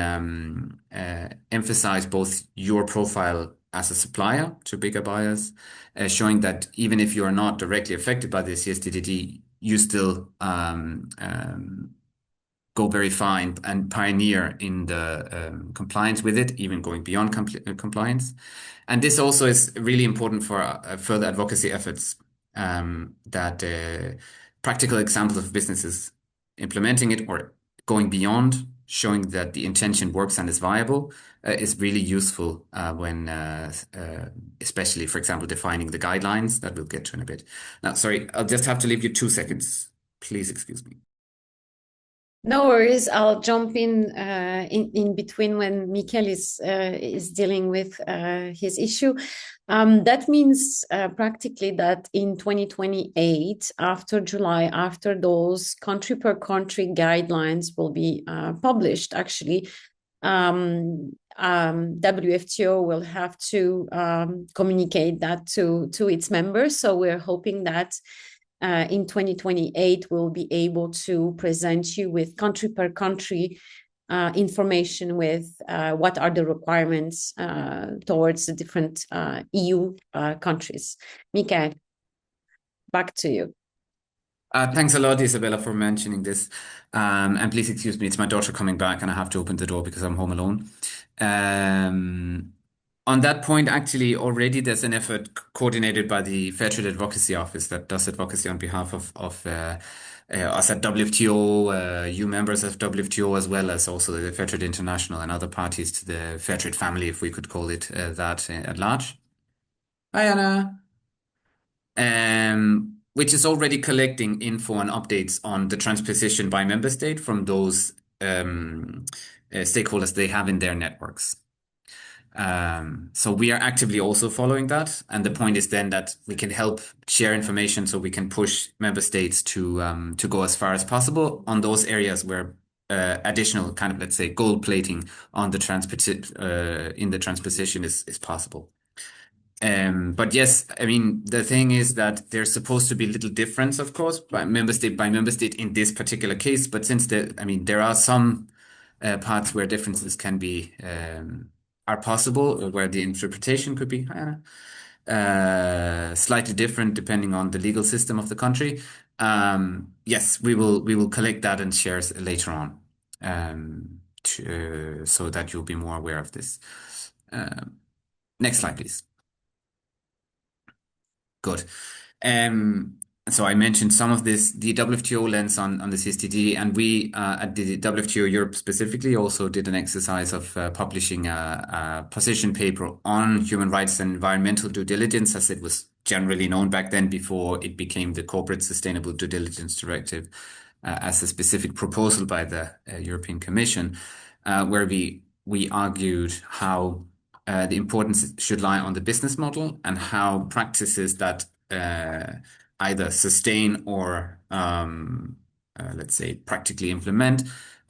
emphasize both your profile as a supplier to bigger buyers, showing that even if you are not directly affected by the CSDDD, you still go very far and pioneer in the compliance with it, even going beyond compliance. And this also is really important for further advocacy efforts, that practical examples of businesses implementing it or going beyond, showing that the intention works and is viable, is really useful when, especially, for example, defining the guidelines that we'll get to in a bit. Now, sorry, I'll just have to leave you 2 seconds. Please excuse me. No worries. I'll jump in between when Mikkel is dealing with his issue. That means practically that in 2028, after July, after those country per country guidelines will be published, actually, WFTO will have to communicate that to its members. So we're hoping that in 2028, we'll be able to present you with country per country information with what are the requirements towards the different EU countries. Mikkel, back to you. Thanks a lot, Izabela, for mentioning this. And please excuse me, it's my daughter coming back and I have to open the door because I'm home alone. On that point, actually, already there's an effort coordinated by the Fair Trade Advocacy Office that does advocacy on behalf of us at WTO, you members of WTO, as well as also the Fair Trade International and other parties to the Fair Trade family, if we could call it that at large. Hi, Anna. Which is already collecting info and updates on the transposition by member state from those stakeholders they have in their networks. So we are actively also following that. And the point is then that we can help share information so we can push member states to go as far as possible on those areas where additional kind of, let's say, gold plating on the in the transposition is possible. But yes, I mean, the thing is that there's supposed to be little difference, of course, by member state in this particular case. But since there are some parts where differences can be are possible, or where the interpretation could be slightly different depending on the legal system of the country. Yes, we will collect that and share later on, so that you'll be more aware of this. Next slide, please. Good. So I mentioned some of this, the WTO lens on the CSTD, and we at the WTO Europe specifically also did an exercise of publishing a position paper on human rights and environmental due diligence, as it was generally known back then before it became the Corporate Sustainable Due Diligence Directive, as a specific proposal by the European Commission, where we argued how the importance should lie on the business model and how practices that either sustain or, let's say, practically implement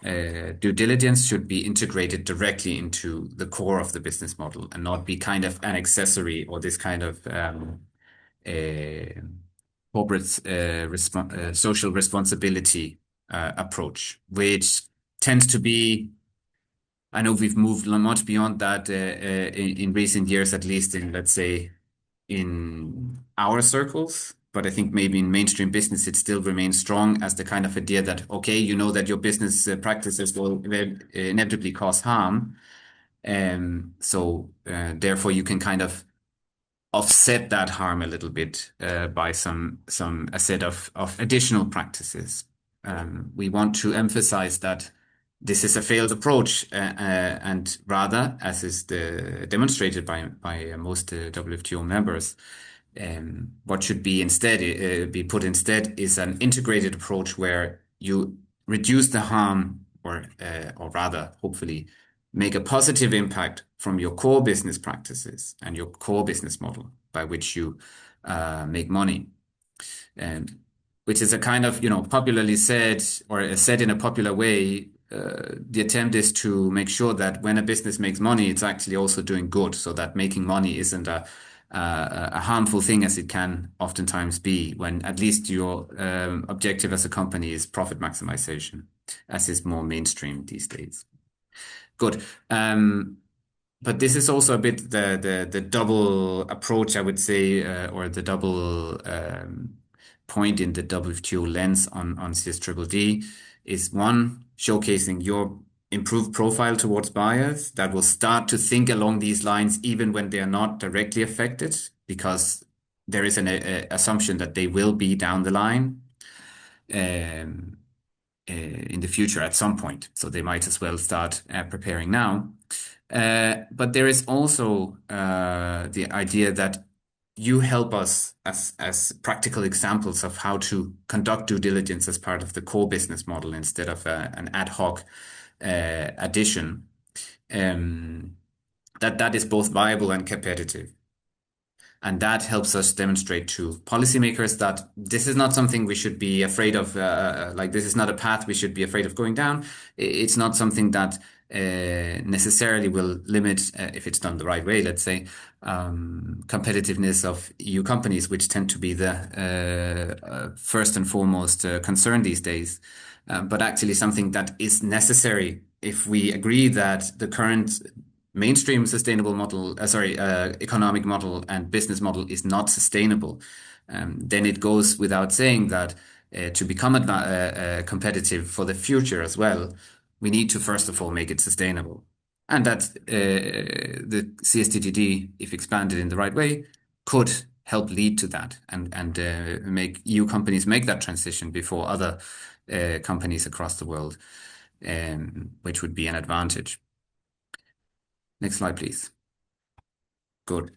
due diligence should be integrated directly into the core of the business model and not be kind of an accessory or this kind of corporate social responsibility approach, which tends to be, I know we've moved much beyond that in recent years, at least in, let's say, in our circles. But I think maybe in mainstream business, it still remains strong as the kind of idea that, okay, you know that your business practices will inevitably cause harm. So therefore, you can kind of offset that harm a little bit by a set of additional practices. We want to emphasize that this is a failed approach, and rather, as is demonstrated by most WTO members, what should be put instead is an integrated approach where you reduce the harm, or rather, hopefully, make a positive impact from your core business practices and your core business model by which you make money, and which is a kind of, popularly said, or said in a popular way. The attempt is to make sure that when a business makes money, it's actually also doing good, so that making money isn't a harmful thing as it can oftentimes be, when at least your objective as a company is profit maximization, as is more mainstream these days. Good. But this is also a bit the double approach, I would say, or the double point in the WTO lens on CSDDD is one, showcasing your improved profile towards buyers that will start to think along these lines even when they are not directly affected, because there is an assumption that they will be down the line in the future at some point. So they might as well start preparing now. But there is also the idea that you help us as practical examples of how to conduct due diligence as part of the core business model instead of an ad hoc addition, that is both viable and competitive. And that helps us demonstrate to policymakers that this is not something we should be afraid of, like this is not a path we should be afraid of going down. It's not something that necessarily will limit, if it's done the right way, let's say, competitiveness of EU companies, which tend to be the first and foremost concern these days. But actually something that is necessary if we agree that the current mainstream sustainable model, economic model and business model is not sustainable, then it goes without saying that to become competitive for the future as well, we need to first of all make it sustainable. And that the CSTDD, if expanded in the right way, could help lead to that and make EU companies make that transition before other companies across the world, which would be an advantage. Next slide, please. Good.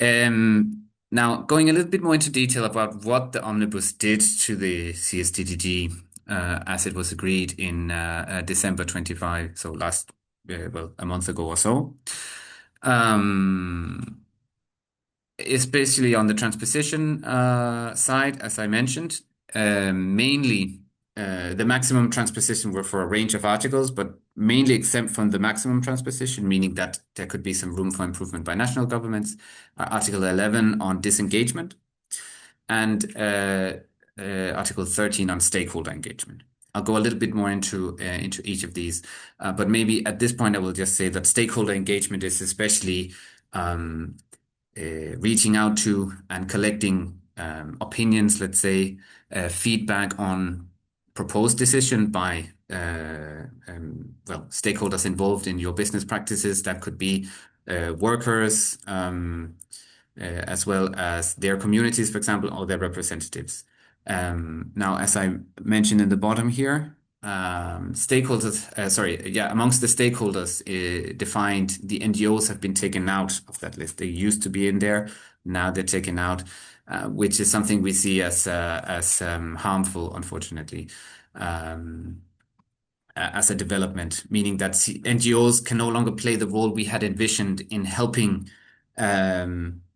Now, going a little bit more into detail about what the Omnibus did to the CSTDD as it was agreed in December 25, so a month ago or so. Especially on the transposition side, as I mentioned, mainly the maximum transposition were for a range of articles, but mainly exempt from the maximum transposition, meaning that there could be some room for improvement by national governments. Article 11 on disengagement and Article 13 on stakeholder engagement. I'll go a little bit more into each of these, but maybe at this point I will just say that stakeholder engagement is especially reaching out to and collecting opinions, let's say, feedback on proposed decision by stakeholders involved in your business practices. That could be workers, as well as their communities, for example, or their representatives. Now, as I mentioned in the bottom here, amongst the stakeholders defined, the NGOs have been taken out of that list. They used to be in there, now they're taken out, which is something we see as harmful, unfortunately, as a development, meaning that NGOs can no longer play the role we had envisioned in helping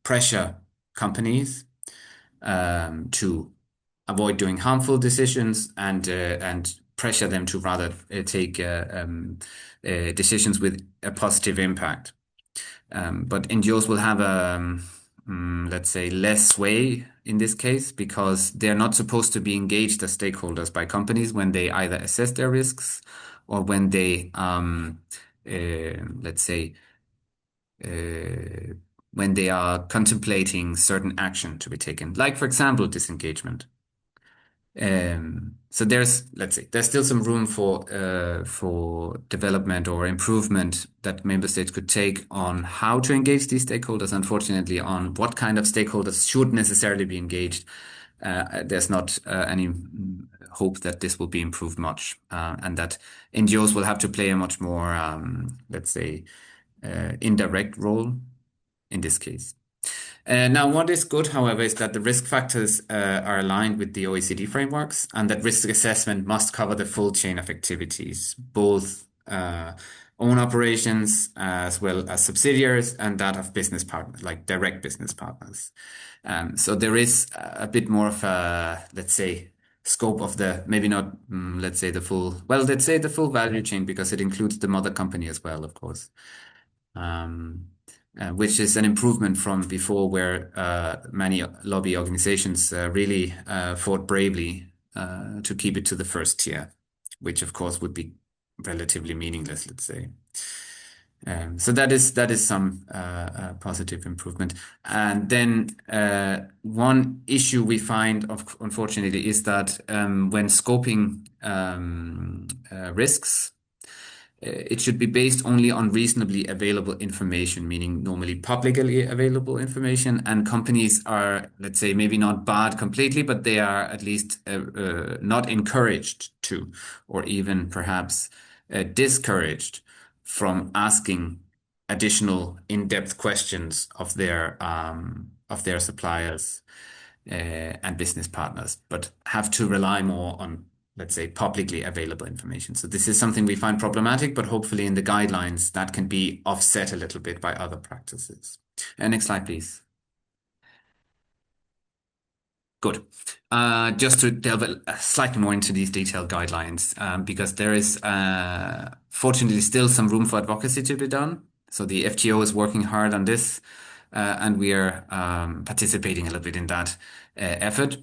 pressure companies to avoid doing harmful decisions and pressure them to rather take decisions with a positive impact. But NGOs will have let's say, less sway in this case because they're not supposed to be engaged as stakeholders by companies when they either assess their risks or when they, let's say, when they are contemplating certain action to be taken, like, for example, disengagement. So there's still some room for development or improvement that member states could take on how to engage these stakeholders. Unfortunately, on what kind of stakeholders should necessarily be engaged, there's not any hope that this will be improved much, and that NGOs will have to play a much more, let's say, indirect role in this case. Now, what is good, however, is that the risk factors are aligned with the OECD frameworks and that risk assessment must cover the full chain of activities, both own operations as well as subsidiaries and that of business partners, like direct business partners. So there is a bit more of a, let's say, scope of the, maybe not, let's say the full value chain because it includes the mother company as well, of course. Which is an improvement from before where many lobby organizations really fought bravely to keep it to the first tier, which of course would be relatively meaningless, let's say. So that is some positive improvement. And then one issue we find, unfortunately, is that when scoping risks, it should be based only on reasonably available information, meaning normally publicly available information. And companies are, let's say, maybe not barred completely, but they are at least not encouraged to, or even perhaps discouraged from asking additional in-depth questions of their their suppliers and business partners, but have to rely more on, let's say, publicly available information. So this is something we find problematic, but hopefully in the guidelines that can be offset a little bit by other practices. Next slide, please. Good. Just to delve slightly more into these detailed guidelines, because there is fortunately still some room for advocacy to be done. So the FTO is working hard on this, and we are participating a little bit in that effort.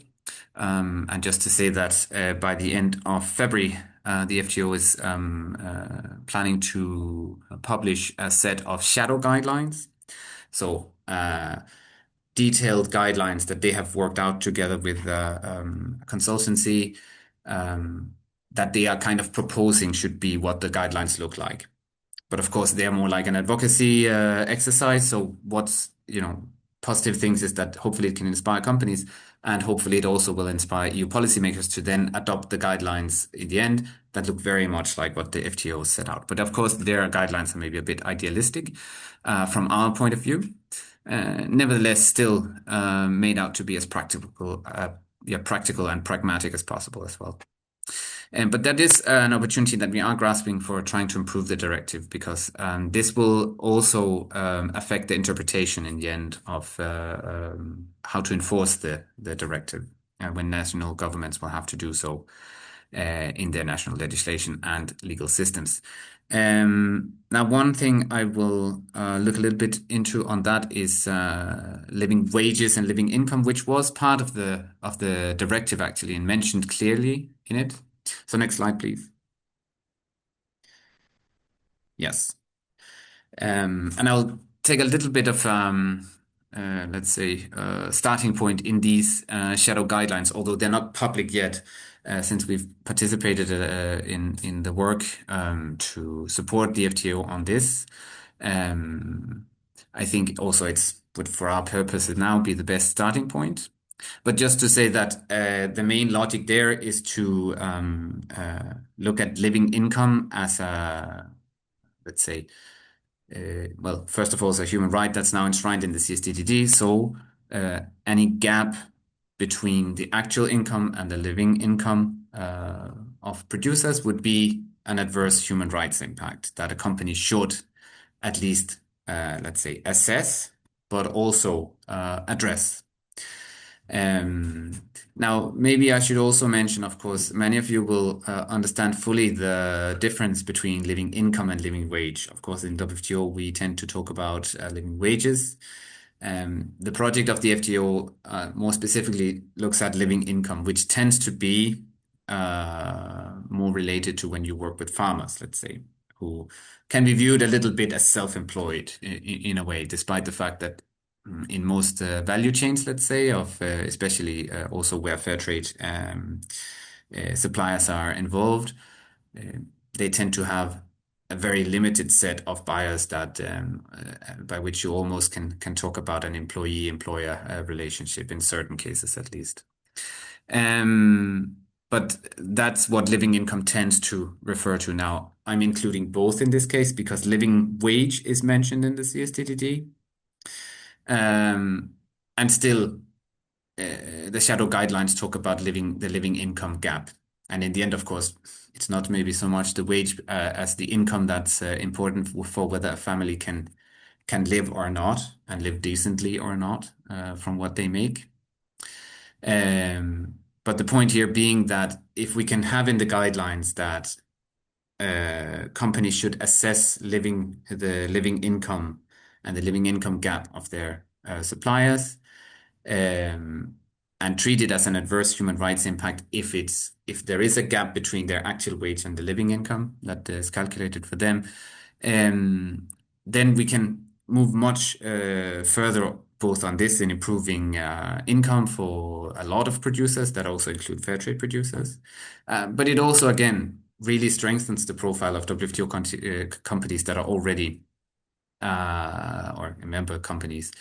And just to say that by the end of February, the FTO is planning to publish a set of shadow guidelines. So detailed guidelines that they have worked out together with a consultancy that they are kind of proposing should be what the guidelines look like. But of course, they're more like an advocacy exercise. So what's, positive things is that hopefully it can inspire companies, and hopefully it also will inspire EU policymakers to then adopt the guidelines in the end that look very much like what the FTO set out. But of course, their guidelines are maybe a bit idealistic from our point of view. Nevertheless, still made out to be as practical and pragmatic as possible as well. But that is an opportunity that we are grasping for trying to improve the directive, because this will also affect the interpretation in the end of how to enforce the directive when national governments will have to do so in their national legislation and legal systems. Now, one thing I will look a little bit into on that is living wages and living income, which was part of the directive actually and mentioned clearly in it. So next slide, please. Yes. And I'll take a little bit of, let's say, starting point in these shadow guidelines, although they're not public yet, since we've participated in the work to support the FTO on this. I think also would, for our purposes now, be the best starting point. But just to say that the main logic there is to look at living income as a, let's say, well, first of all, it's a human right that's now enshrined in the CSDDD. So any gap between the actual income and the living income of producers would be an adverse human rights impact that a company should at least, let's say, assess, but also address. Now, maybe I should also mention, of course, many of you will understand fully the difference between living income and living wage. Of course, in WTO, we tend to talk about living wages. The project of the FTO more specifically looks at living income, which tends to be more related to when you work with farmers, let's say, who can be viewed a little bit as self-employed in a way, despite the fact that in most value chains, let's say, of especially also where fair trade suppliers are involved, they tend to have a very limited set of buyers that by which you almost can talk about an employee-employer relationship in certain cases, at least. But that's what living income tends to refer to now. I'm including both in this case because living wage is mentioned in the CSTDD. And still, the shadow guidelines talk about the living income gap. And in the end, of course, it's not maybe so much the wage as the income that's important for whether a family can live or not, and live decently or not from what they make. But the point here being that if we can have in the guidelines that companies should assess the living income and the living income gap of their suppliers, and treat it as an adverse human rights impact if there is a gap between their actual wage and the living income that is calculated for them, then we can move much further both on this in improving income for a lot of producers that also include fair trade producers. But it also, again, really strengthens the profile of WTO companies that are already or member companies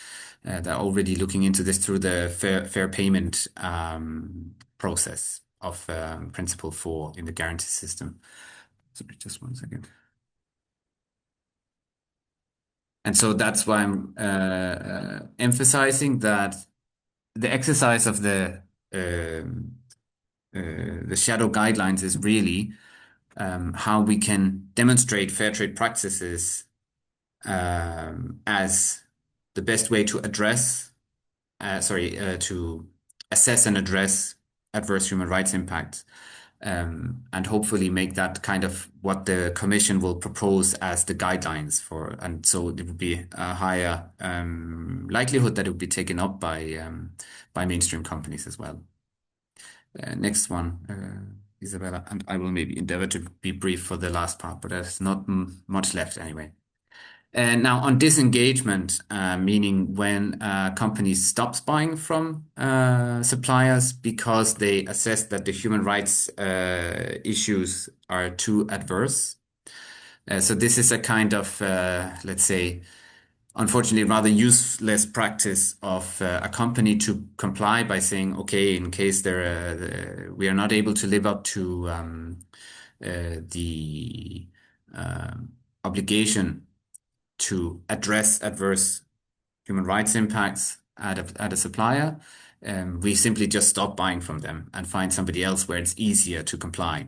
that are already looking into this through the fair payment process of Principle 4 in the guarantee system. Sorry, just one second. And so that's why I'm emphasizing that the exercise of the shadow guidelines is really how we can demonstrate fair trade practices as the best way to to assess and address adverse human rights impacts, and hopefully make that kind of what the Commission will propose as the guidelines for. And so it would be a higher likelihood that it would be taken up by mainstream companies as well. Next one, Izabela, and I will maybe endeavor to be brief for the last part, but there's not much left anyway. And now on disengagement, meaning when companies stops buying from suppliers because they assess that the human rights issues are too adverse. So this is a kind of, let's say, unfortunately, rather useless practice of a company to comply by saying, okay, in case we are not able to live up to the obligation to address adverse human rights impacts at a supplier, we simply just stop buying from them and find somebody else where it's easier to comply.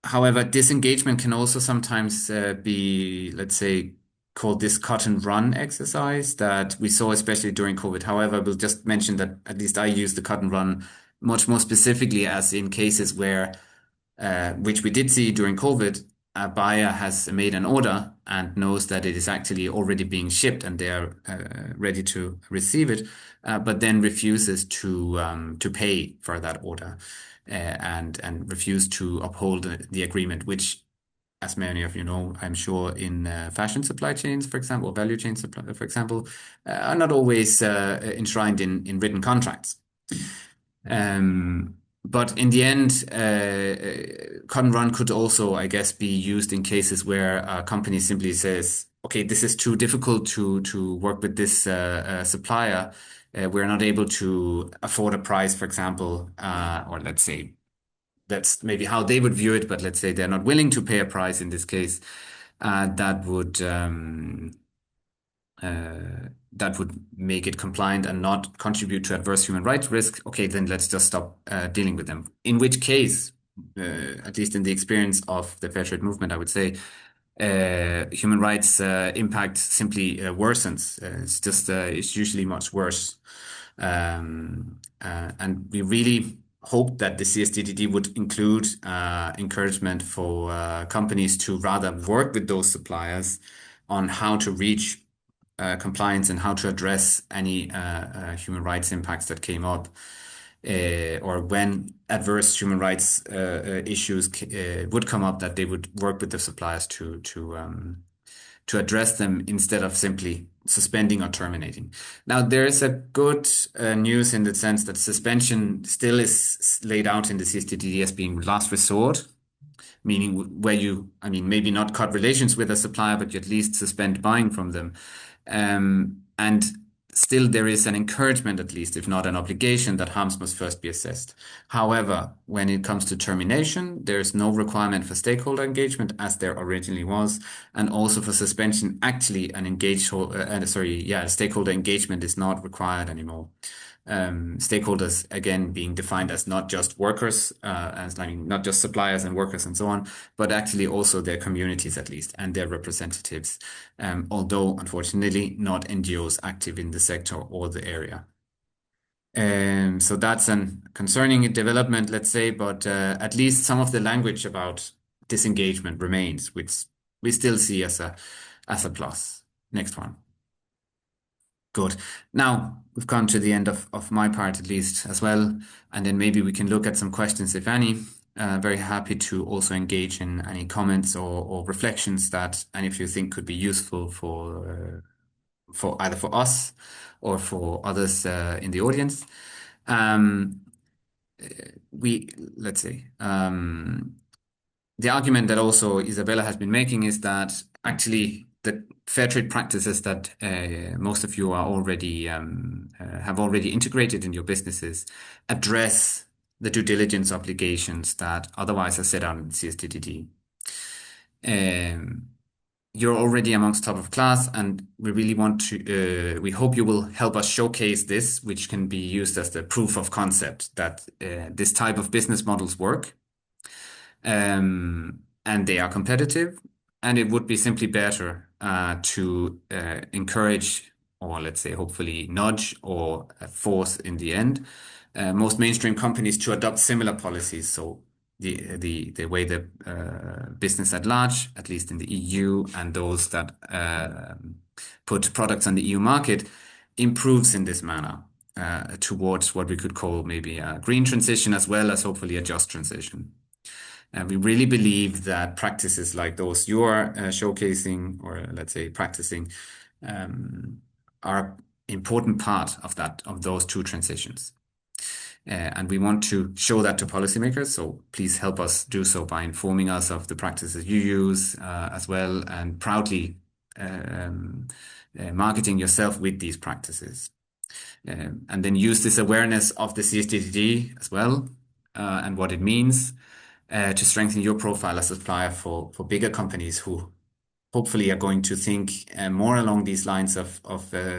However, disengagement can also sometimes be, let's say, called this cut and run exercise that we saw especially during COVID. However, we'll just mention that at least I use the cut and run much more specifically as in cases where, which we did see during COVID, a buyer has made an order and knows that it is actually already being shipped and they are ready to receive it, but then refuses to pay for that order and refuse to uphold the agreement, which, as many of you know, I'm sure in fashion supply chains, for example, or value chain supply, for example, are not always enshrined in written contracts. But in the end, cut and run could also, I guess, be used in cases where a company simply says, okay, this is too difficult to work with this supplier. We're not able to afford a price, for example, or let's say that's maybe how they would view it, but let's say they're not willing to pay a price in this case, that would make it compliant and not contribute to adverse human rights risk. Okay, then let's just stop dealing with them. In which case, at least in the experience of the fair trade movement, I would say human rights impact simply worsens. It's usually much worse. And we really hope that the CSDDD would include encouragement for companies to rather work with those suppliers on how to reach compliance and how to address any human rights impacts that came up, or when adverse human rights issues would come up, that they would work with the suppliers to address them instead of simply suspending or terminating. Now, there is a good news in the sense that suspension still is laid out in the CSTD as being last resort, meaning where you, I mean, maybe not cut relations with a supplier, but you at least suspend buying from them. And still there is an encouragement, at least, if not an obligation, that harms must first be assessed. However, when it comes to termination, there is no requirement for stakeholder engagement as there originally was. And also for suspension, actually stakeholder engagement is not required anymore. Stakeholders, again, being defined as not just workers, not just suppliers and workers and so on, but actually also their communities at least and their representatives, although unfortunately not NGOs active in the sector or the area. So that's a concerning development, let's say, but at least some of the language about disengagement remains, which we still see as a plus. Next one. Good. Now we've come to the end of my part, at least, as well. And then maybe we can look at some questions, if any. Very happy to also engage in any comments or reflections that any of you think could be useful for either for us or for others in the audience. Let's say, the argument that also Izabela has been making is that actually the fair trade practices that most of you are already have already integrated in your businesses address the due diligence obligations that otherwise are set out in the CSDDD. you're already amongst top of class, and we really want to, we hope you will help us showcase this, which can be used as the proof of concept that this type of business models work, and they are competitive, and it would be simply better to encourage, or let's say hopefully nudge or force in the end, most mainstream companies to adopt similar policies. So the way the business at large, at least in the EU, and those that put products on the EU market, improves in this manner towards what we could call maybe a green transition, as well as hopefully a just transition. And we really believe that practices like those you are showcasing, or let's say practicing, are important part of those two transitions. And we want to show that to policymakers. So please help us do so by informing us of the practices you use as well, and proudly marketing yourself with these practices. And then use this awareness of the CSDDD as well, and what it means to strengthen your profile as a supplier for bigger companies who hopefully are going to think more along these lines of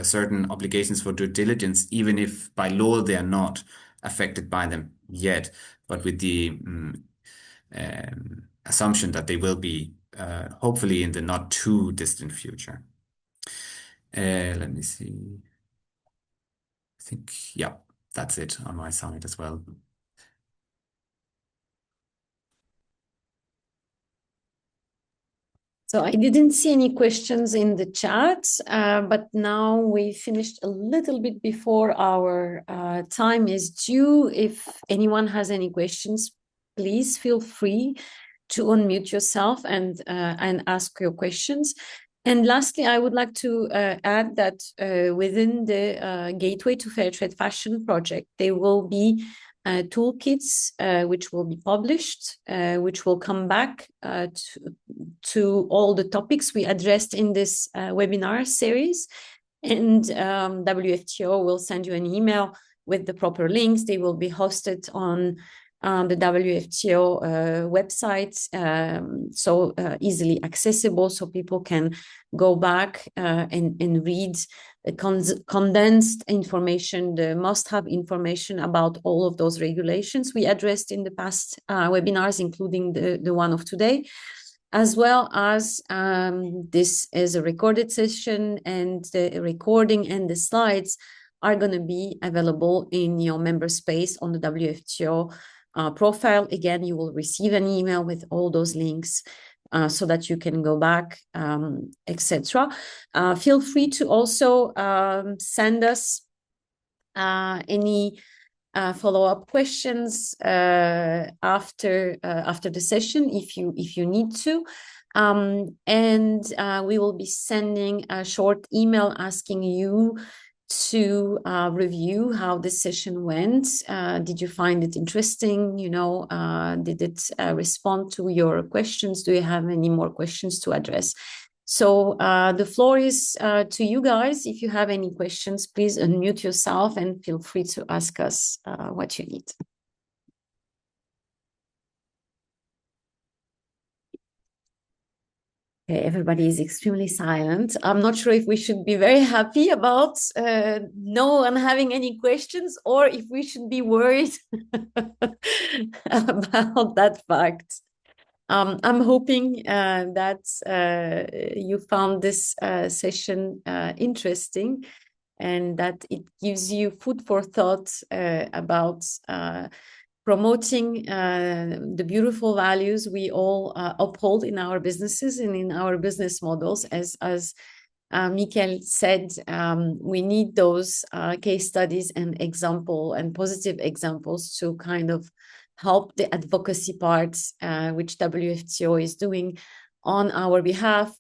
certain obligations for due diligence, even if by law they are not affected by them yet, but with the assumption that they will be hopefully in the not too distant future. Let me see. I think, yeah, that's it on my side as well. So I didn't see any questions in the chat, but now we finished a little bit before our time is due. If anyone has any questions, please feel free to unmute yourself and ask your questions. And lastly, I would like to add that within the Gateway to Fair Trade Fashion project, there will be toolkits which will be published, which will come back to all the topics we addressed in this webinar series. And WFTO will send you an email with the proper links. They will be hosted on the WFTO website, so easily accessible, so people can go back and read the condensed information, the must-have information about all of those regulations we addressed in the past webinars, including the one of today, as well as this is a recorded session, and the recording and the slides are going to be available in your member space on the WFTO profile. Again, you will receive an email with all those links so that you can go back, etc. Feel free to also send us any follow-up questions after the session if you need to. And we will be sending a short email asking you to review how this session went. Did you find it interesting? You know, did it respond to your questions? Do you have any more questions to address? So the floor is to you guys. If you have any questions, please unmute yourself and feel free to ask us what you need. Okay, everybody is extremely silent. I'm not sure if we should be very happy about no one having any questions, or if we should be worried about that fact. I'm hoping that you found this session interesting, and that it gives you food for thought about promoting the beautiful values we all uphold in our businesses and in our business models. As Mikkel said, we need those case studies and positive examples to kind of help the advocacy parts, which WFTO is doing on our behalf,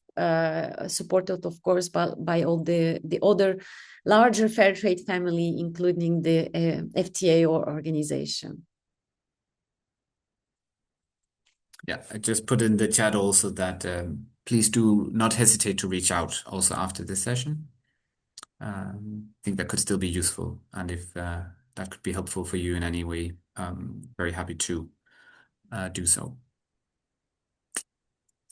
supported, of course, by all the other larger fair trade family, including the FTA or organization. Yeah, I just put in the chat also that please do not hesitate to reach out also after this session. I think that could still be useful, and if that could be helpful for you in any way, very happy to do so.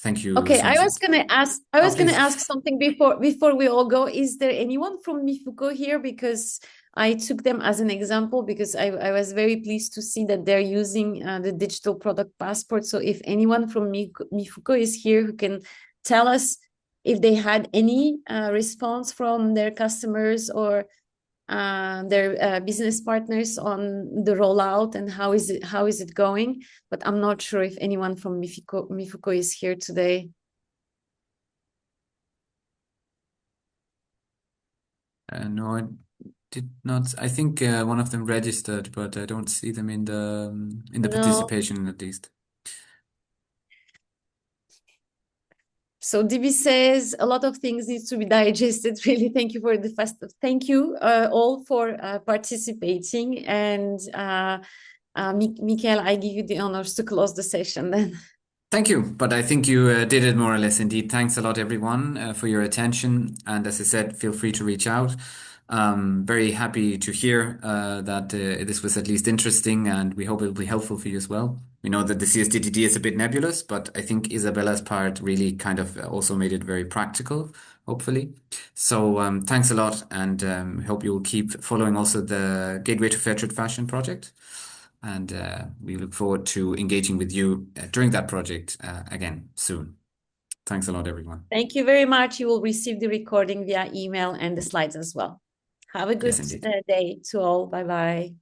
Thank you Okay, so I much. was gonna ask something before we all go. Is there anyone from Mifuko here? Because I took them as an example because I was very pleased to see that they're using the digital product passport. So if anyone from Mifuko is here who can tell us if they had any response from their customers or their business partners on the rollout and how is it going, but I'm not sure if anyone from Mifuko is here today. No, I did not. I think one of them registered, but I don't see them in the participation at least. So DB says a lot of things needs to be digested. Really, thank you for the fast. Thank you all for participating. And Mikkel, I give you the honors to close the session then. Thank you, but I think you did it more or less indeed. Thanks a lot, everyone, for your attention. And as I said, feel free to reach out. Very happy to hear that this was at least interesting, and we hope it will be helpful for you as well. We know that the CSDDD is a bit nebulous, but I think Izabela's part really kind of also made it very practical, hopefully. So thanks a lot, and hope you will keep following also the Gateway to Fair Trade Fashion project. And we look forward to engaging with you during that project again soon. Thanks a lot, everyone. Thank you very much. You will receive the recording via email and the slides as well. Have a good Yes, indeed. day to all. Bye-bye.